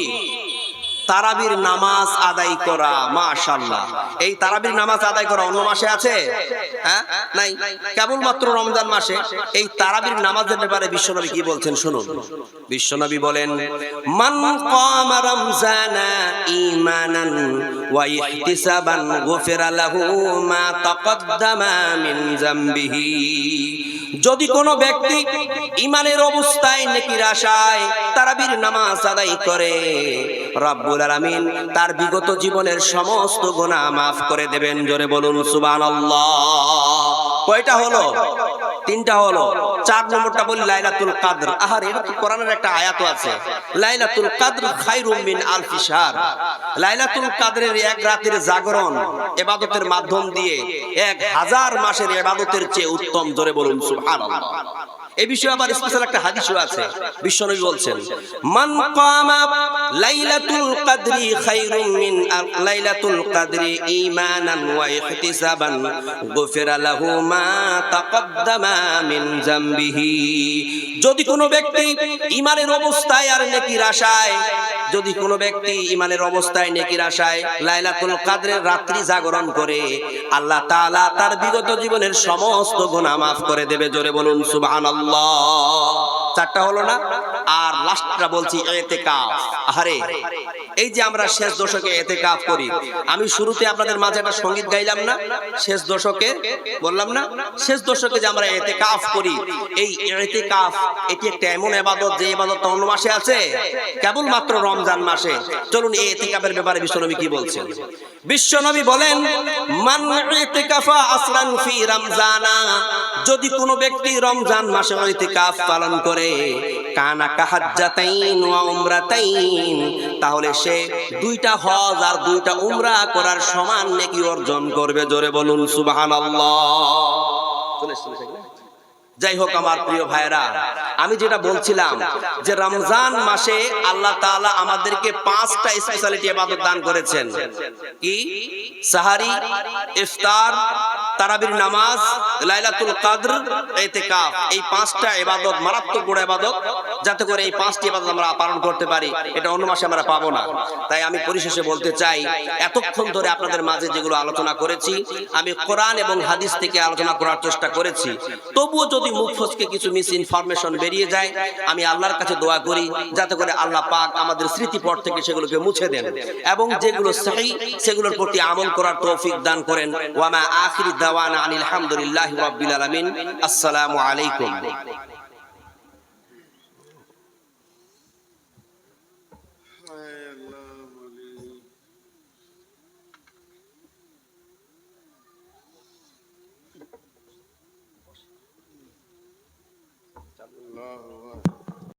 তারাবির নামাজ আদায় করা। মাশাআল্লাহ, এই তারাবির নামাজ আদায় করা অন্য মাসে আছে? হ্যাঁ, নাই। কেবলমাত্র রমজান মাসে এই তারাবির নামাজের ব্যাপারে বিশ্বনবী কি বলছেন শুনুন। বিশ্বনবী বলেন, মান কামা রমজানা ঈমানান ওয়া ইহতিসাবান গুফিরা লাহু মা তাকদ্দামা মিন যামবিহি। যদি কোনো ব্যক্তি ঈমানের অবস্থায় নেকির আশায় তারাবির নামাজ আদায় করে, রব্বুল আলামিন তার বিগত জীবনের সমস্ত গুনাহ মাফ করে দেবেন। জোরে বলুন সুবহানাল্লাহ। কয়টা হলো? 3টা হলো। 4 নম্বরটা বলি লাইলাতুল কদর। আহার, এটা তো কোরআনের একটা আয়াত আছে, লাইলাতুল কদর খায়রুম মিন আলফি শাহর। লাইলাতুল কদরের এক রাতের জাগরণ ইবাদতের মাধ্যম দিয়ে 1000 মাসের ইবাদতের চেয়ে উত্তম। জোরে বলুন সুবহানাল্লাহ। এই বিষয়ে আবার স্পেশাল একটা হাদিসও আছে। বিশ্বনবী বলছেন, মান কামা লাইলাতুল কদরি খায়রুম মিন লাইলাতুল কদরি ঈমানান ওয়া ইহতিসাবান গুফিরা লাহু মা তাকদ্দামা মিন যামবিহি। যদি কোনো ব্যক্তি ঈমানের অবস্থায় আর নেকির আশায়, যদি কোনো ব্যক্তি ঈমানের অবস্থায় নেকির আশায় লাইলাতুল কদরের রাত্রি জাগরণ করে, আল্লাহ তাআলা তার বিগত জীবনের সমস্ত গুনাহ মাফ করে দেবে। জোরে বলুন সুবহানাল্লাহ। 4টা হলো না? আর লাস্টটা বলছি ইতিকাফ। আরে, এই যে আমরা শেষ দশকে ইতিকাফ করি, আমি শুরুতে আপনাদের মাঝে একটা সঙ্গীত গাইলাম না? শেষ দশকে বললাম না? শেষ দশকে যে আমরা ইতিকাফ করি, এই ইতিকাফ এটি একটা এমন ইবাদত যে ইবাদতটা অন্য মাসে আছে, কেবলমাত্র রমজান মাসে। চলুন এই ইতিকাফের ব্যাপারে বিশ্বনবী কি বলছেন। বিশ্বনবী বলেন, মান ইতিকাফা আসলান ফি রমজানা। যদি কোনো ব্যক্তি রমজান মাসে ইতিকাফ পালন করে, কানা কাহাজ্জাতাইন ওয়া উমরাতাইন, তাহলে সে 2টা হজ আর 2টা উমরা করার সমান নেকি অর্জন করবে। জোরে বলুন সুবহানাল্লাহ। যাই হোক আমার প্রিয় ভাইরা, আমি যেটা বলছিলাম যে রমজান মাসে আল্লাহ তাআলা আমাদেরকে 5টা স্পেশালিটি ইবাদত দান করেছেন। কি? সাহারি, ইফতার, তারাবির নামাজ, লাইলাতুল কদর, ইতিকাফ। এই 5টা ইবাদত মারাত্মক বড় ইবাদত। যাতে করে এই 5টি ইবাদত আমরা পালন করতে পারি, এটা অন্য মাসে আমরা পাবো না। তাই আমি পরিশেষে বলতে চাই, এতক্ষণ ধরে আপনাদের মাঝে যেগুলো আলোচনা করেছি, আমি কোরআন এবং হাদিস থেকে আলোচনা করার চেষ্টা করেছি। তবুও যদি মুখ ফসকে কিছু মিস ইনফরমেশন বেরিয়ে যায়, আমি আল্লাহর কাছে দোয়া করি যাতে করে আল্লাহ পাক আমাদের স্মৃতিপট থেকে সেগুলোকে মুছে দেন এবং যেগুলো সহিহ সেগুলোর প্রতি আমল করার তৌফিক দান করেন। ওয়া মা আখিরি দাওয়ানা আনিল হামদুলিল্লাহি রাব্বিল আলামিন। আসসালামু আলাইকুম। আল্লাহু আকবার।